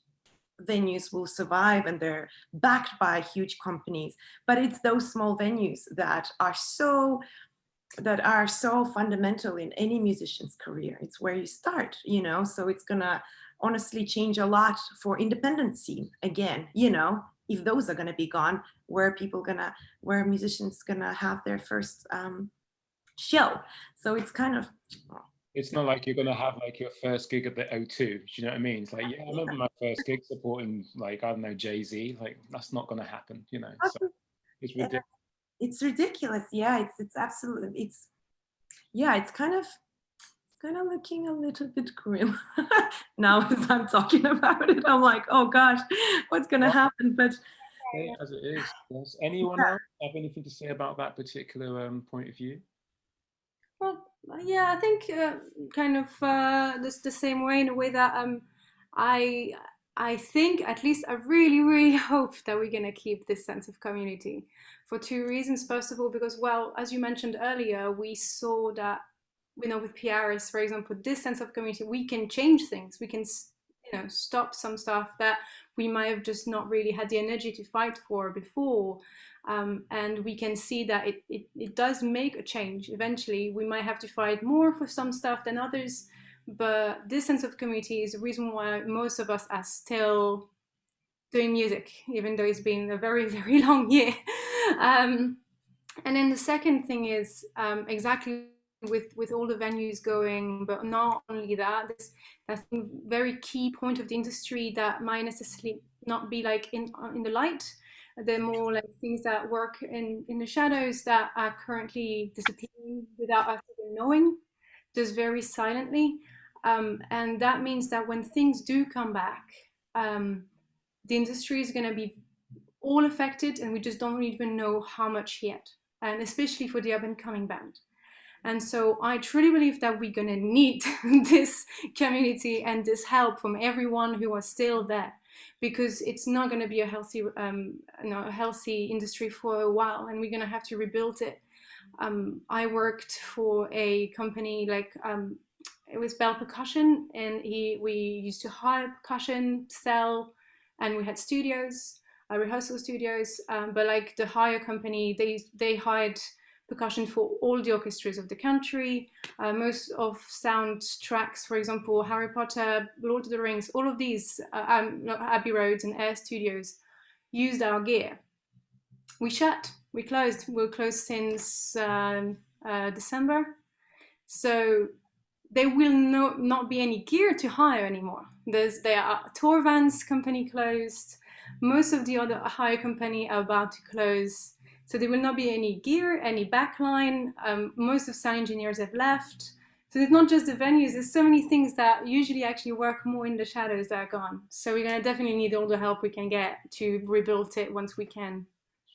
venues will survive and they're backed by huge companies, but it's those small venues that are so fundamental in any musician's career. It's where you start, so it's gonna honestly change a lot for independent scene again. If those are gonna be gone, where musicians gonna have their first show? So it's kind of, it's not like you're going to have like your first gig at the O2. Do you know what I mean? It's like, yeah, I remember my first gig supporting, like, I don't know, Jay-Z. Like, that's not going to happen, So it's ridiculous. It's ridiculous. Yeah, it's absolutely, it's kind of looking a little bit grim now as I'm talking about it. I'm like, oh gosh, what's going to happen? But as it is. Does anyone else have anything to say about that particular point of view? Well, yeah, I think kind of the same way, in a way that I think, at least I really, really hope that we're going to keep this sense of community, for two reasons. First of all, because, well, as you mentioned earlier, we saw that, with PRs, for example, this sense of community, we can change things. We can, stop some stuff that we might have just not really had the energy to fight for before. And we can see that it does make a change. Eventually, we might have to fight more for some stuff than others, but this sense of community is the reason why most of us are still doing music, even though it's been a very, very long year. And then the second thing is exactly with all the venues going, but not only that, that's a very key point of the industry that might necessarily not be like in the light. They're more like things that work in the shadows, that are currently disappearing without us even knowing, just very silently. And that means that when things do come back, the industry is going to be all affected, and we just don't even know how much yet. and especially for the up and coming band. And so I truly believe that we're going to need this community and this help from everyone who are still there, because it's not going to be a healthy, a healthy industry for a while, and we're going to have to rebuild it. I worked for a company like it was Bell Percussion, and we used to hire percussion, sell, and we had studios, rehearsal studios. But like the hire company, they hired percussion for all the orchestras of the country. Most of soundtracks, for example, Harry Potter, Lord of the Rings, all of these, Abbey Roads and Air Studios used our gear. We shut, we closed. We're closed since December. So there will not be any gear to hire anymore. There are tour vans company closed. Most of the other hire company are about to close. So there will not be any gear, any backline. Most of sound engineers have left. So it's not just the venues, there's so many things that usually actually work more in the shadows that are gone. So we're gonna definitely need all the help we can get to rebuild it once we can.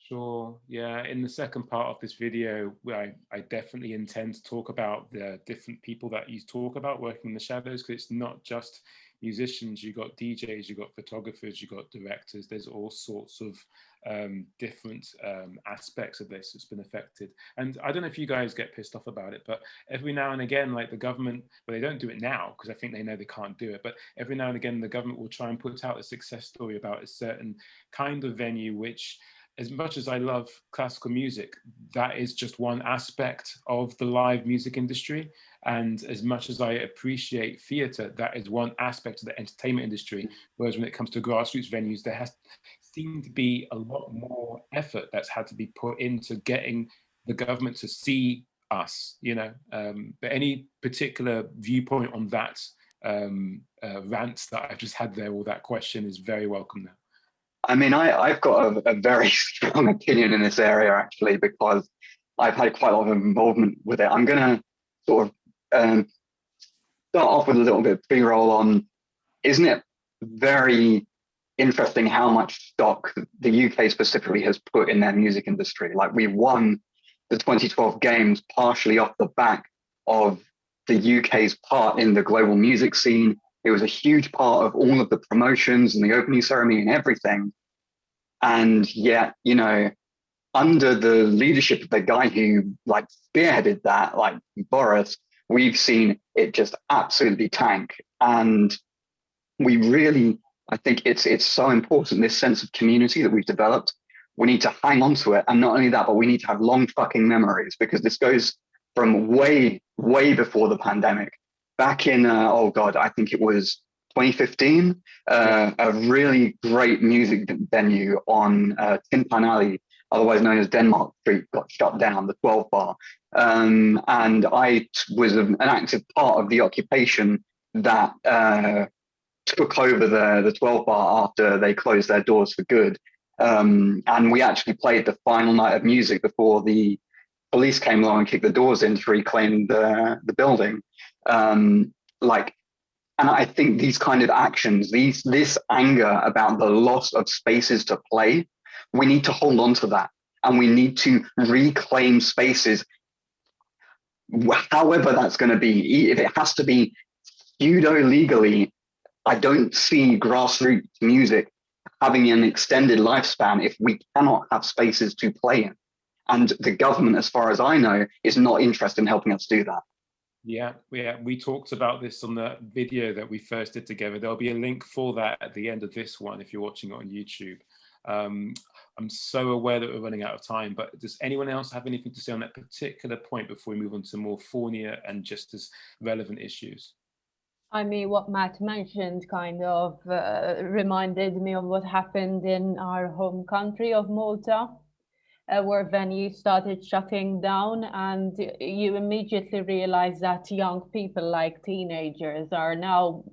Sure. Yeah. In the second part of this video, I definitely intend to talk about the different people that you talk about working in the shadows, because it's not just musicians. You've got DJs, you've got photographers, you've got directors. There's all sorts of different aspects of this that's been affected. And I don't know if you guys get pissed off about it, but every now and again, like the government, well, they don't do it now because I think they know they can't do it, but every now and again, the government will try and put out a success story about a certain kind of venue, which, as much as I love classical music, that is just one aspect of the live music industry. And as much as I appreciate theatre, that is one aspect of the entertainment industry. Whereas when it comes to grassroots venues, there has seemed to be a lot more effort that's had to be put into getting the government to see us, you know. But any particular viewpoint on that rant that I've just had there, or that question, is very welcome now. I mean, I've got a very strong opinion in this area, actually, because I've had quite a lot of involvement with it. I'm going to sort of start off with a little bit of pre-roll on, isn't it very interesting how much stock the UK specifically has put in their music industry? Like, we won the 2012 games partially off the back of the UK's part in the global music scene. It was a huge part of all of the promotions and the opening ceremony and everything. And yet, you know, under the leadership of the guy who like spearheaded that, like Boris, we've seen it just absolutely tank. And we really, I think it's so important, this sense of community that we've developed. We need to hang on to it. And not only that, but we need to have long fucking memories, because this goes from way, way before the pandemic. Back in, oh God, I think it was 2015, a really great music venue on Tin Pan Alley, otherwise known as Denmark Street, got shut down, the 12 Bar. And I was an active part of the occupation that took over the 12 Bar after they closed their doors for good. And we actually played the final night of music before the police came along and kicked the doors in to reclaim the building. And I think these kind of actions, this anger about the loss of spaces to play, we need to hold on to that, and we need to reclaim spaces, however that's going to be. If it has to be pseudo-legally, I don't see grassroots music having an extended lifespan if we cannot have spaces to play in. And the government, as far as I know, is not interested in helping us do that. Yeah, we talked about this on the video that we first did together. There'll be a link for that at the end of this one if you're watching it on YouTube. I'm so aware that we're running out of time, but does anyone else have anything to say on that particular point before we move on to more thornier and just as relevant issues? I mean, what Matt mentioned kind of reminded me of what happened in our home country of Malta, where venues started shutting down, and you immediately realize that young people, like teenagers, are now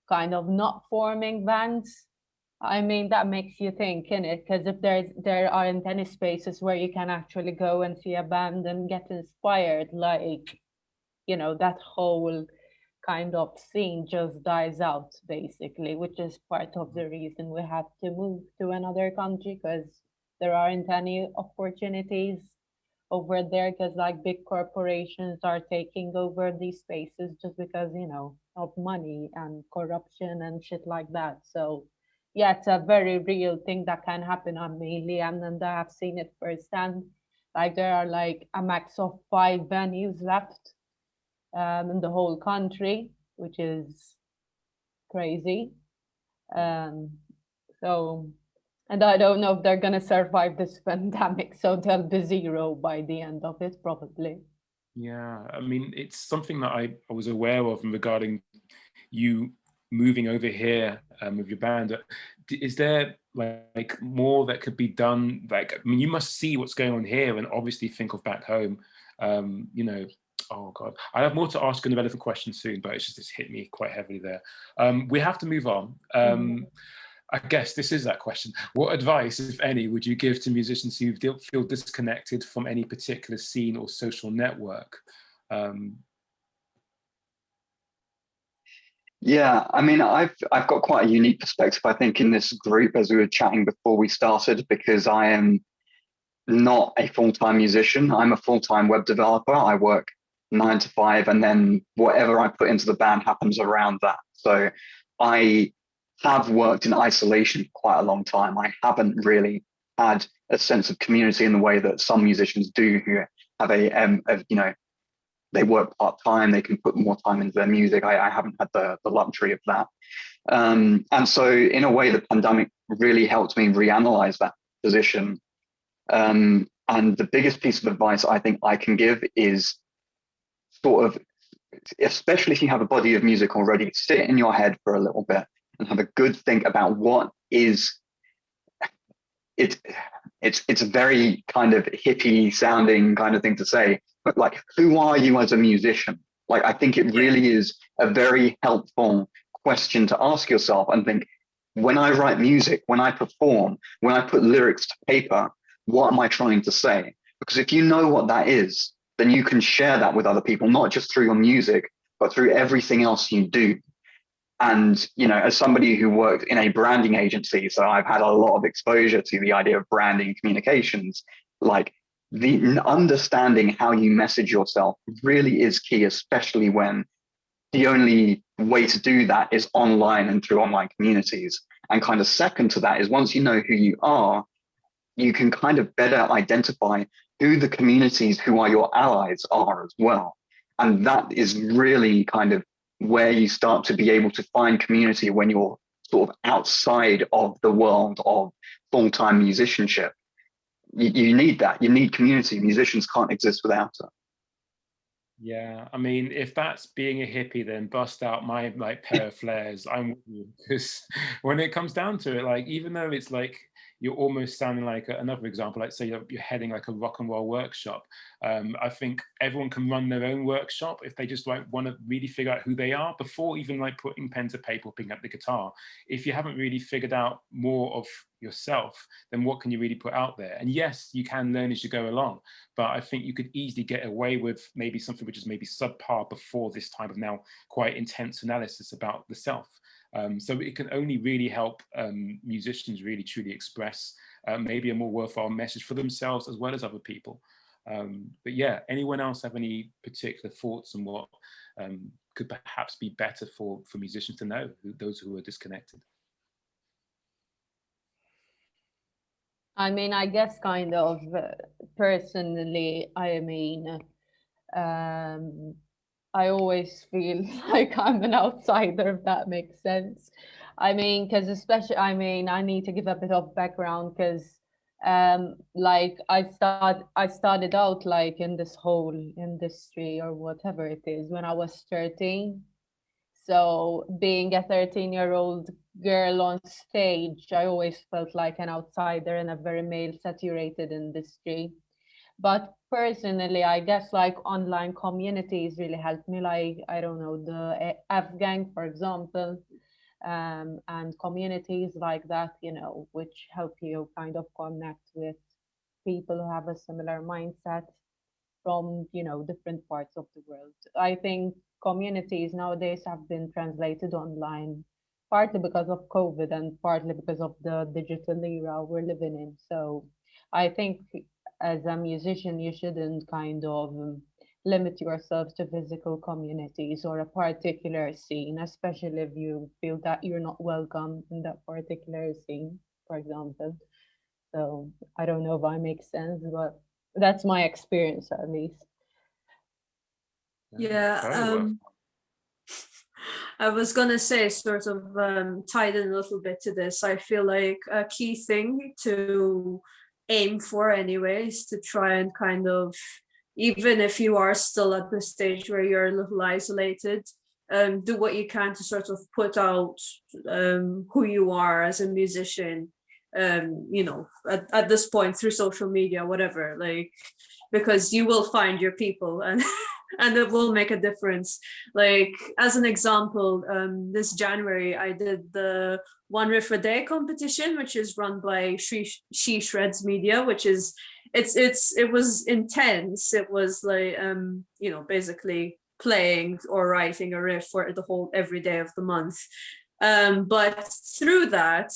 kind of not forming bands. I mean, that makes you think, innit? Because if there aren't any spaces where you can actually go and see a band and get inspired, like, you know, that whole kind of scene just dies out, basically, which is part of the reason we had to move to another country, because there aren't any opportunities over there, because like big corporations are taking over these spaces just because, you know, of money and corruption and shit like that. So yeah, it's a very real thing that can happen on mainly, and then I have seen it firsthand. Like there are like a max of 5 venues left in the whole country, which is crazy. Um, so, and I don't know if they're gonna survive this pandemic, so they'll be zero by the end of it, probably. Yeah, I mean, it's something that I was aware of regarding you moving over here with your band. Is there like more that could be done? Like, I mean, you must see what's going on here and obviously think of back home. You know, oh God, I have more to ask an irrelevant question soon, but it's hit me quite heavily there. We have to move on. I guess this is that question. What advice, if any, would you give to musicians who feel disconnected from any particular scene or social network? Yeah, I mean, I've got quite a unique perspective, I think, in this group, as we were chatting before we started, because I am not a full-time musician. I'm a full-time web developer. I work 9 to 5, and then whatever I put into the band happens around that. So I have worked in isolation for quite a long time. I haven't really had a sense of community in the way that some musicians do, who have you know, they work part-time, they can put more time into their music. I haven't had the luxury of that. And so in a way, the pandemic really helped me reanalyze that position. And the biggest piece of advice I think I can give is sort of, especially if you have a body of music already, sit in your head for a little bit and have a good think about what is it. It's a very kind of hippie sounding kind of thing to say, but like, who are you as a musician? Like, I think it really is a very helpful question to ask yourself and think, when I write music, when I perform, when I put lyrics to paper, what am I trying to say? Because if you know what that is, then you can share that with other people, not just through your music, but through everything else you do. And, you know, as somebody who worked in a branding agency, so I've had a lot of exposure to the idea of branding communications, like the understanding how you message yourself really is key, especially when the only way to do that is online and through online communities. And kind of second to that is, once you know who you are, you can kind of better identify who the communities who are your allies are as well. And that is really kind of where you start to be able to find community when you're sort of outside of the world of full-time musicianship. You need that. You need community. Musicians can't exist without it. Yeah, I mean, if that's being a hippie, then bust out my like pair of flares. I'm with you, because when it comes down to it, like, even though it's like you're almost sounding like another example, like say you're heading like a rock and roll workshop. I think everyone can run their own workshop if they just like want to really figure out who they are before even like putting pen to paper or picking up the guitar. If you haven't really figured out more of yourself, then what can you really put out there? And yes, you can learn as you go along, but I think you could easily get away with maybe something which is maybe subpar before this time of now quite intense analysis about the self. So it can only really help musicians really truly express maybe a more worthwhile message for themselves as well as other people. But yeah, anyone else have any particular thoughts on what could perhaps be better for musicians to know, those who are disconnected? I mean, I guess kind of personally, I mean, um, I always feel like I'm an outsider, if that makes sense. I mean, because especially, I mean, I need to give a bit of background because, like, I started out like in this whole industry or whatever it is when I was 13. So being a 13-year-old girl on stage, I always felt like an outsider in a very male saturated industry. But personally, I guess like online communities really helped me, like, I don't know, the Afghan, for example, and communities like that, you know, which help you kind of connect with people who have a similar mindset from, you know, different parts of the world. I think communities nowadays have been translated online, partly because of COVID and partly because of the digital era we're living in. So I think as a musician, you shouldn't kind of limit yourself to physical communities or a particular scene, especially if you feel that you're not welcome in that particular scene, for example. So I don't know if I make sense, but that's my experience at least. Yeah, Very well. I was gonna say, sort of tied in a little bit to this, I feel like a key thing to aim for anyway is to try and kind of, even if you are still at the stage where you're a little isolated, do what you can to sort of put out who you are as a musician, you know, at this point through social media, whatever, like, because you will find your people and and it will make a difference. Like, as an example, this January I did the One Riff a Day competition, which is run by She Shreds Media, which is it was intense. It was like you know, basically playing or writing a riff for the whole every day of the month. But through that,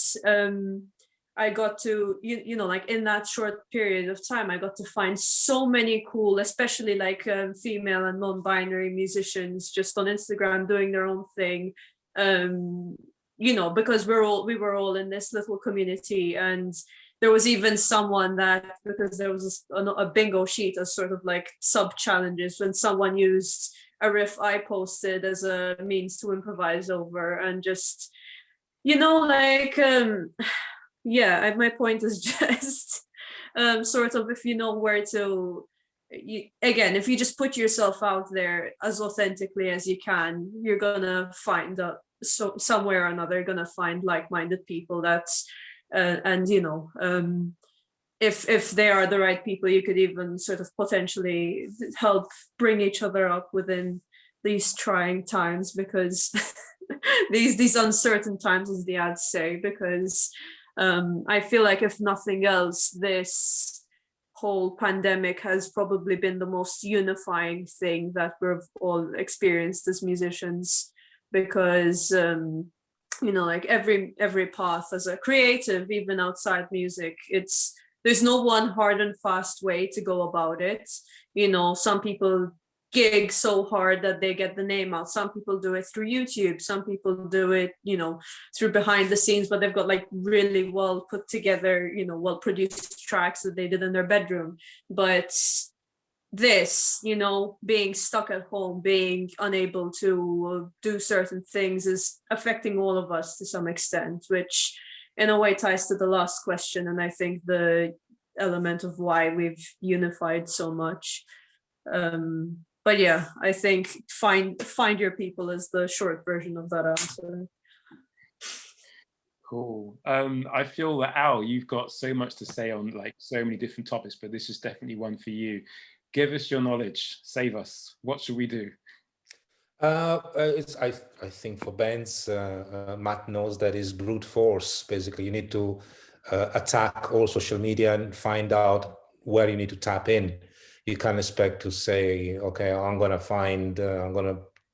I got to, you know, like in that short period of time, I got to find so many cool, especially like female and non-binary musicians just on Instagram doing their own thing. You know, because we were all in this little community, and there was even someone that, because there was a bingo sheet as sort of like sub challenges, when someone used a riff I posted as a means to improvise over, and just, you know, like yeah, my point is just sort of, if you know where to, again, if you just put yourself out there as authentically as you can, you're gonna find somewhere or another, you're gonna find like-minded people. That's and you know, if they are the right people, you could even sort of potentially help bring each other up within these trying times, because these uncertain times, as the ads say, because I feel like, if nothing else, this whole pandemic has probably been the most unifying thing that we've all experienced as musicians, because you know, like every path as a creative, even outside music, there's no one hard and fast way to go about it. You know, some people gig so hard that they get the name out. Some people do it through YouTube. Some people do it, you know, through behind the scenes, but they've got like really well put together, you know, well produced tracks that they did in their bedroom. But this, you know, being stuck at home, being unable to do certain things, is affecting all of us to some extent, which in a way ties to the last question, and I think the element of why we've unified so much. But yeah, I think find your people is the short version of that answer. Cool. I feel that, Al, you've got so much to say on like so many different topics, but this is definitely one for you. Give us your knowledge. Save us. What should we do? I think for bands, Matt knows that is brute force. Basically, you need to attack all social media and find out where you need to tap in. You can't expect to say, okay, I'm gonna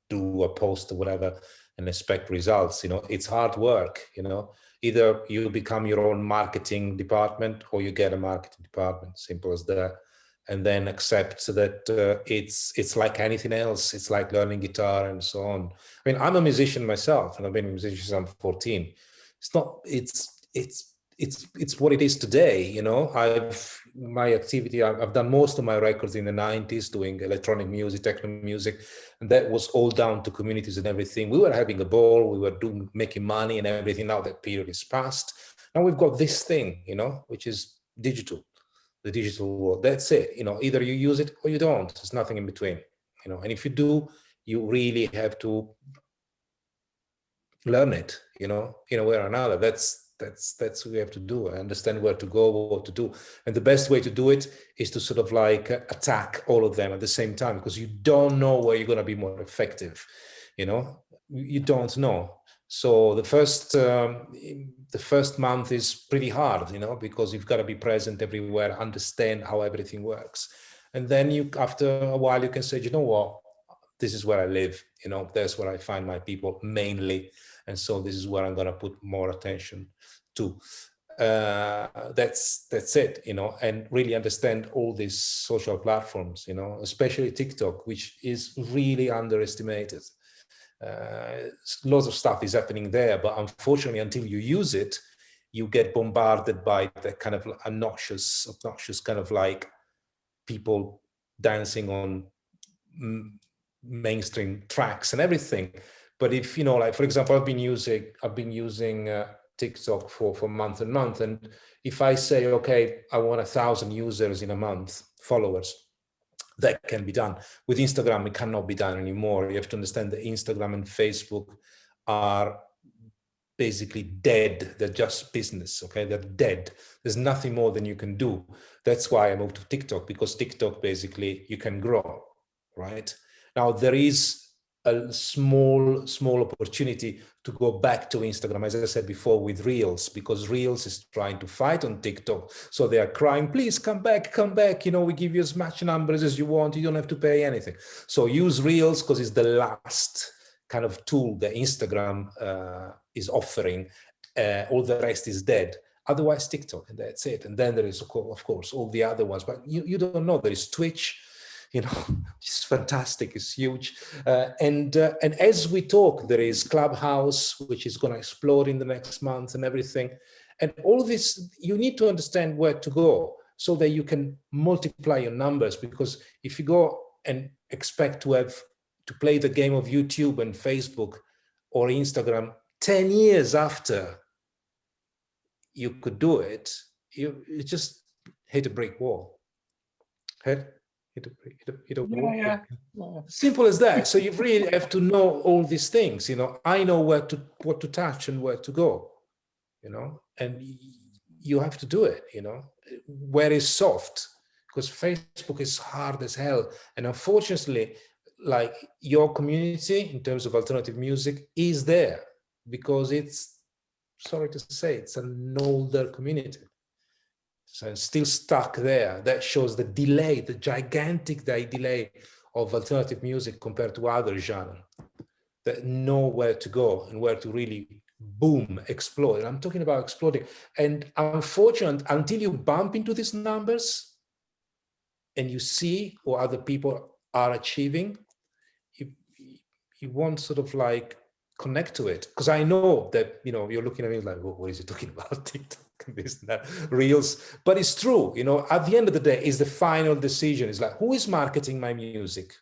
do a post or whatever and expect results. You know, it's hard work. You know, either you become your own marketing department or you get a marketing department. Simple as that. And then accept that it's like anything else. It's like learning guitar and so on. I mean, I'm a musician myself, and I've been a musician since I'm 14. It's what it is today. You know, I've done most of my records in the 90s, doing electronic music, techno music, and that was all down to communities and everything. We were having a ball, we were making money and everything. Now that period is past. Now we've got this thing, you know, which is digital. The digital world. That's it. You know, either you use it or you don't. There's nothing in between. You know, and if you do, you really have to learn it. You know, in a way or another. That's what we have to do. I understand where to go, what to do, and the best way to do it is to sort of like attack all of them at the same time, because you don't know where you're going to be more effective. You know, you don't know. So the first month is pretty hard, you know, because you've got to be present everywhere, understand how everything works. And then after a while, you can say, you know what, this is where I live, you know, that's where I find my people mainly. And so this is where I'm going to put more attention to. that's it, you know, and really understand all these social platforms, you know, especially TikTok, which is really underestimated. Lots of stuff is happening there, but unfortunately, until you use it, you get bombarded by the kind of obnoxious kind of like people dancing on mainstream tracks and everything. But if, you know, like, for example, I've been using TikTok for month and month. And if I say, okay, I want 1,000 users in a month, followers, that can be done. With Instagram, it cannot be done anymore. You have to understand that Instagram and Facebook are basically dead. They're just business, okay? They're dead. There's nothing more than you can do. That's why I moved to TikTok, because TikTok, basically, you can grow, right? Now, there is a small opportunity to go back to Instagram, as I said before, with Reels, because Reels is trying to fight on TikTok. So they are crying, please come back, you know, we give you as much numbers as you want, you don't have to pay anything. So use Reels, because it's the last kind of tool that Instagram is offering. All the rest is dead. Otherwise, TikTok, and that's it. And then there is, of course, all the other ones, but you don't know. There is Twitch, you know, it's fantastic, it's huge. And as we talk, there is Clubhouse, which is going to explode in the next month and everything. And all this, you need to understand where to go so that you can multiply your numbers. Because if you go and expect to play the game of YouTube and Facebook or Instagram 10 years after you could do it, you just hit a brick wall. Hit a wall. Yeah. Simple as that. So you really have to know all these things. You know, I know what to touch and where to go, you know, and you have to do it, you know, where is soft, because Facebook is hard as hell. And unfortunately, like, your community in terms of alternative music is there because it's, sorry to say, it's an older community. So it's still stuck there. That shows the delay, the gigantic delay of alternative music compared to other genres that know where to go and where to really boom, explode. And I'm talking about exploding. And unfortunately, until you bump into these numbers and you see what other people are achieving, you won't sort of like connect to it. Because I know that, you know, you're looking at me like, well, what is he talking about? TikTok and this and that, Reels. But it's true, you know, at the end of the day, is the final decision. It's like, who is marketing my music?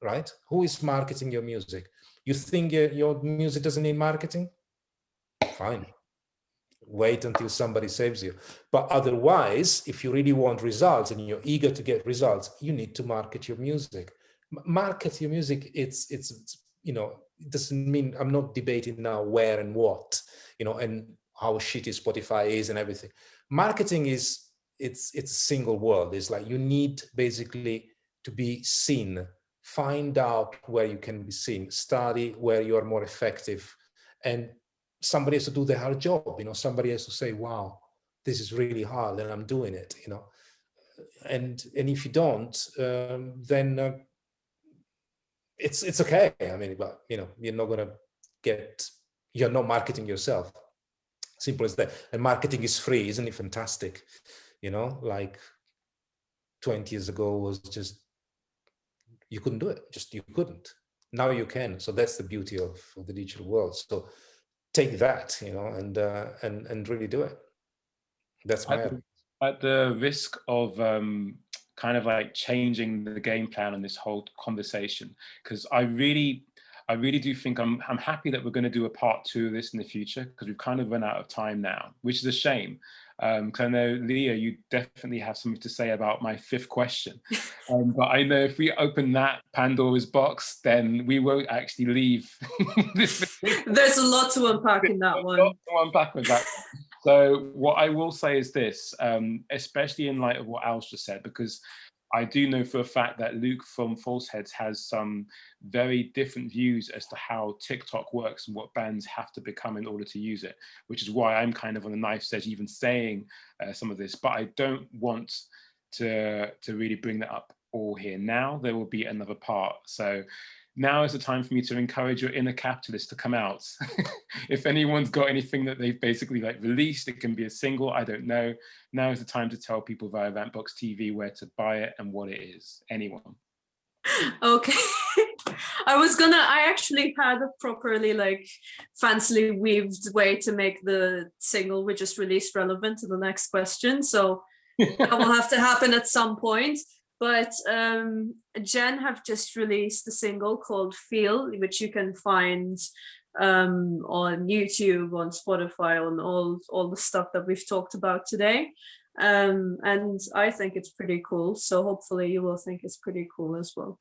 Right? Who is marketing your music? You think your music doesn't need marketing? Fine. Wait until somebody saves you. But otherwise, if you really want results and you're eager to get results, you need to market your music. Market your music. It's you know, it doesn't mean, I'm not debating now where and what, you know, and how shitty Spotify is and everything. Marketing is, it's a single word. It's like, you need basically to be seen. Find out where you can be seen, study where you are more effective, and somebody has to do the hard job. You know, somebody has to say, wow, this is really hard and I'm doing it, you know. And if you don't, then it's okay. I mean, but, you know, you're not marketing yourself. Simple as that. And marketing is free. Isn't it fantastic? You know, like 20 years ago was just, you couldn't do it. Just, you couldn't. Now you can. So that's the beauty of the digital world. So take that, you know, and really do it. That's my at the risk of kind of like changing the game plan on this whole conversation, because I really do think I'm happy that we're going to do a part 2 of this in the future, because we've kind of run out of time now, which is a shame. Because I know, Lea, you definitely have something to say about my 5th question. But I know if we open that Pandora's box, then we won't actually leave. There's a lot to unpack in that one. A lot to unpack with that. So what I will say is this, especially in light of what Al's just said, because I do know for a fact that Luke from Falseheads has some very different views as to how TikTok works and what bands have to become in order to use it, which is why I'm kind of on the knife's edge even saying some of this. But I don't want to really bring that up all here now. There will be another part. So now is the time for me to encourage your inner capitalist to come out. If anyone's got anything that they've basically like released, it can be a single, I don't know. Now is the time to tell people via Rantbox TV where to buy it and what it is. Anyone? Okay. I actually had a properly like fancily weaved way to make the single we just released relevant to the next question. So that will have to happen at some point. But GENN have just released a single called Feel, which you can find on YouTube, on Spotify, on all the stuff that we've talked about today. And I think it's pretty cool. So hopefully you will think it's pretty cool as well.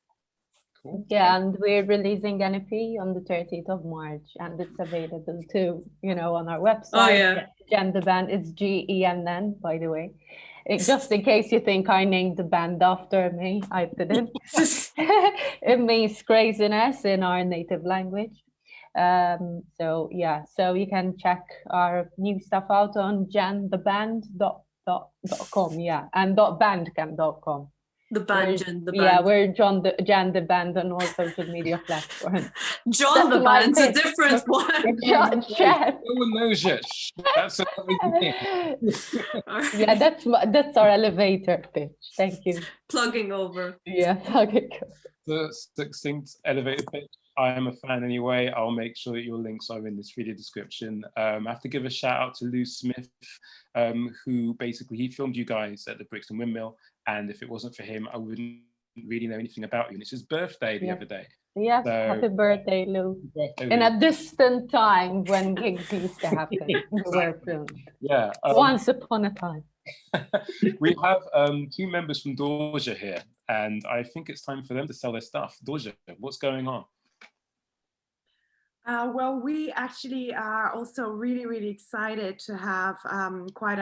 Cool. Yeah, and we're releasing an EP on the 30th of March, and it's available too, you know, on our website. Oh yeah. GENN, the band, it's GENN, by the way. Just in case you think I named the band after me, I didn't. It means craziness in our native language. So yeah, so you can check our new stuff out on gentheband.com, yeah, and .bandcamp.com. The band, GENN the band. Yeah, we're GENN the band on all social media platforms. John the band's a different one. John Chef. No one knows yet. That's Yeah, that's our elevator pitch. Thank you. Plugging over. Yeah, plugging. The succinct elevator pitch. I am a fan anyway. I'll make sure that your links are in this video description. I have to give a shout out to Lou Smith, who basically, he filmed you guys at the Brixton Windmill. And if it wasn't for him, I wouldn't really know anything about you. And it's his birthday the other day. Yes, so, happy birthday, Lou. In a distant time when gigs used to happen. Yeah. Once upon a time. We have 2 members from Dorja here, and I think it's time for them to sell their stuff. Dorja, what's going on? Well, we actually are also really, really excited to have quite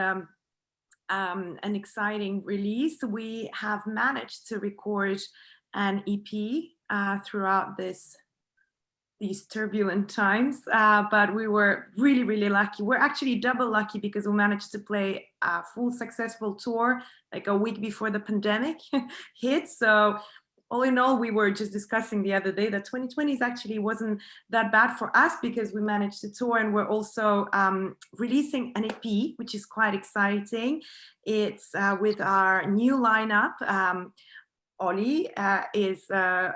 an exciting release. We have managed to record an EP throughout these turbulent times, but we were really, really lucky. We're actually double lucky because we managed to play a full successful tour like a week before the pandemic hit. So all in all, we were just discussing the other day that 2020 actually wasn't that bad for us because we managed to tour, and we're also releasing an EP, which is quite exciting. It's with our new lineup. Ollie is a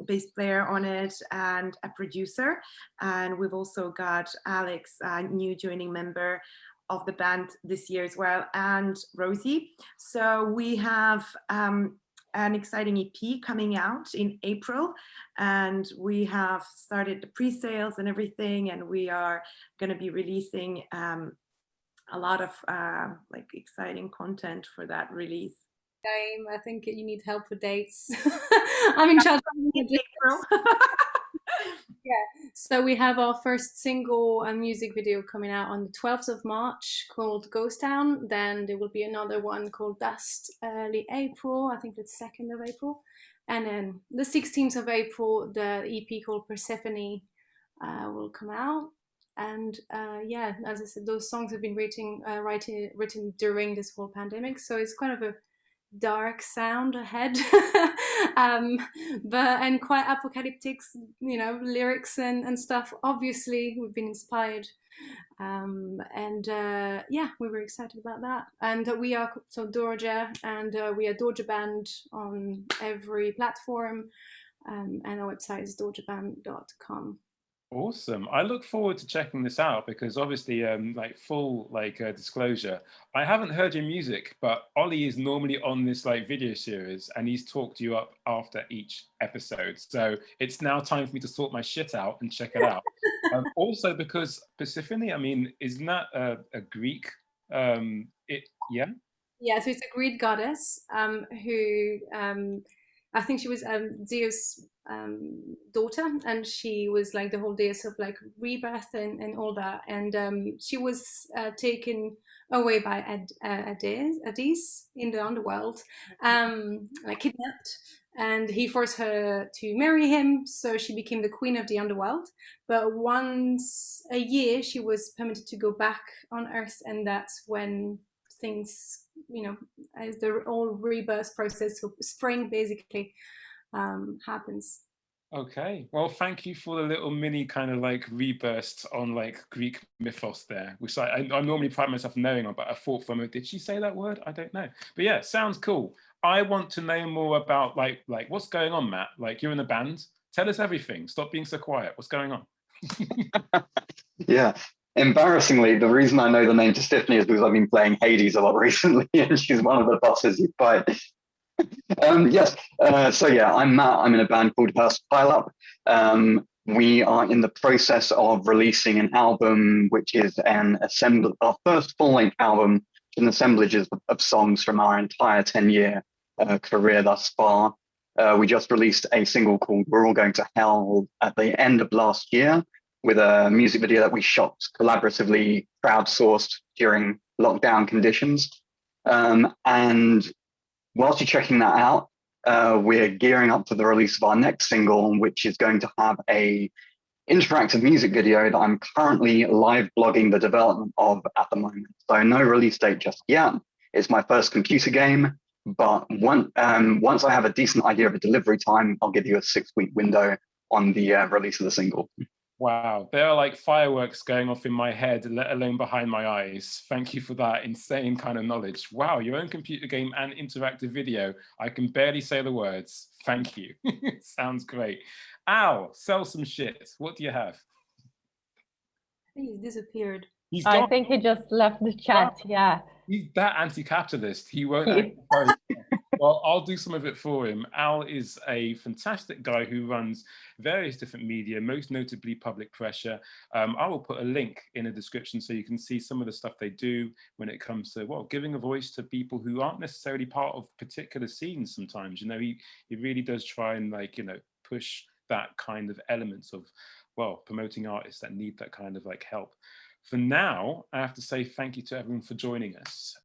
bass player on it and a producer. And we've also got Alex, a new joining member of the band this year as well, and Rosie. So we have an exciting EP coming out in April, and we have started the pre-sales and everything, and we are going to be releasing a lot of like exciting content for that release. I think you need help for dates. I'm in charge of April. Yeah, so we have our first single and music video coming out on the 12th of March called Ghost Town. Then there will be another one called Dust early April, I think it's 2nd of April. And then the 16th of April, the EP called Persephone will come out. And yeah, as I said, those songs have been written during this whole pandemic. So it's kind of a dark sound ahead, and quite apocalyptic, you know, lyrics and stuff. Obviously we've been inspired, yeah, we were excited about that. And we are so Dorja, and we are Dorja Band on every platform, and our website is dorjaband.com. Awesome. I look forward to checking this out because obviously, like full disclosure, I haven't heard your music, but Ollie is normally on this like video series and he's talked you up after each episode. So it's now time for me to sort my shit out and check it out. Also because Persephone, I mean, isn't that a Greek? Yeah? Yeah, so it's a Greek goddess who I think she was Zeus' daughter, and she was like the whole deus of like rebirth and all that. And she was taken away by Hades in the underworld, like kidnapped. And he forced her to marry him, so she became the queen of the underworld. But once a year, she was permitted to go back on Earth, and that's when things, you know, as the whole rebirth process, so spring basically happens. Okay, well, thank you for the little mini kind of like reburst on like Greek mythos there, which I normally pride myself knowing, but I thought for a moment, did she say that word? I don't know. But yeah, sounds cool. I want to know more about like what's going on, Matt. Like, you're in the band. Tell us everything. Stop being so quiet. What's going on? Yeah. Embarrassingly, the reason I know the name to Tiffany is because I've been playing Hades a lot recently, and she's one of the bosses you fight. Yes. So yeah, I'm Matt. I'm in a band called Hearsepileup. We are in the process of releasing an album, which is our first full-length album, an assemblage of songs from our entire 10-year career thus far. We just released a single called "We're All Going to Hell" at the end of last year, with a music video that we shot collaboratively, crowdsourced during lockdown conditions. And whilst you're checking that out, we're gearing up for the release of our next single, which is going to have a interactive music video that I'm currently live blogging the development of at the moment. So no release date just yet. It's my first computer game, but once I have a decent idea of a delivery time, I'll give you a 6-week window on the release of the single. Wow, there are like fireworks going off in my head, let alone behind my eyes. Thank you for that insane kind of knowledge. Wow, your own computer game and interactive video. I can barely say the words. Thank you. Sounds great. Al, sell some shit. What do you have? He's disappeared. He's gone. I think he just left the chat. Yeah. He's that anti-capitalist. He won't. Well, I'll do some of it for him. Al is a fantastic guy who runs various different media, most notably Public Pressure. I will put a link in the description so you can see some of the stuff they do when it comes to, well, giving a voice to people who aren't necessarily part of particular scenes sometimes. You know, he really does try and, like, you know, push that kind of elements of, well, promoting artists that need that kind of like help. For now, I have to say thank you to everyone for joining us.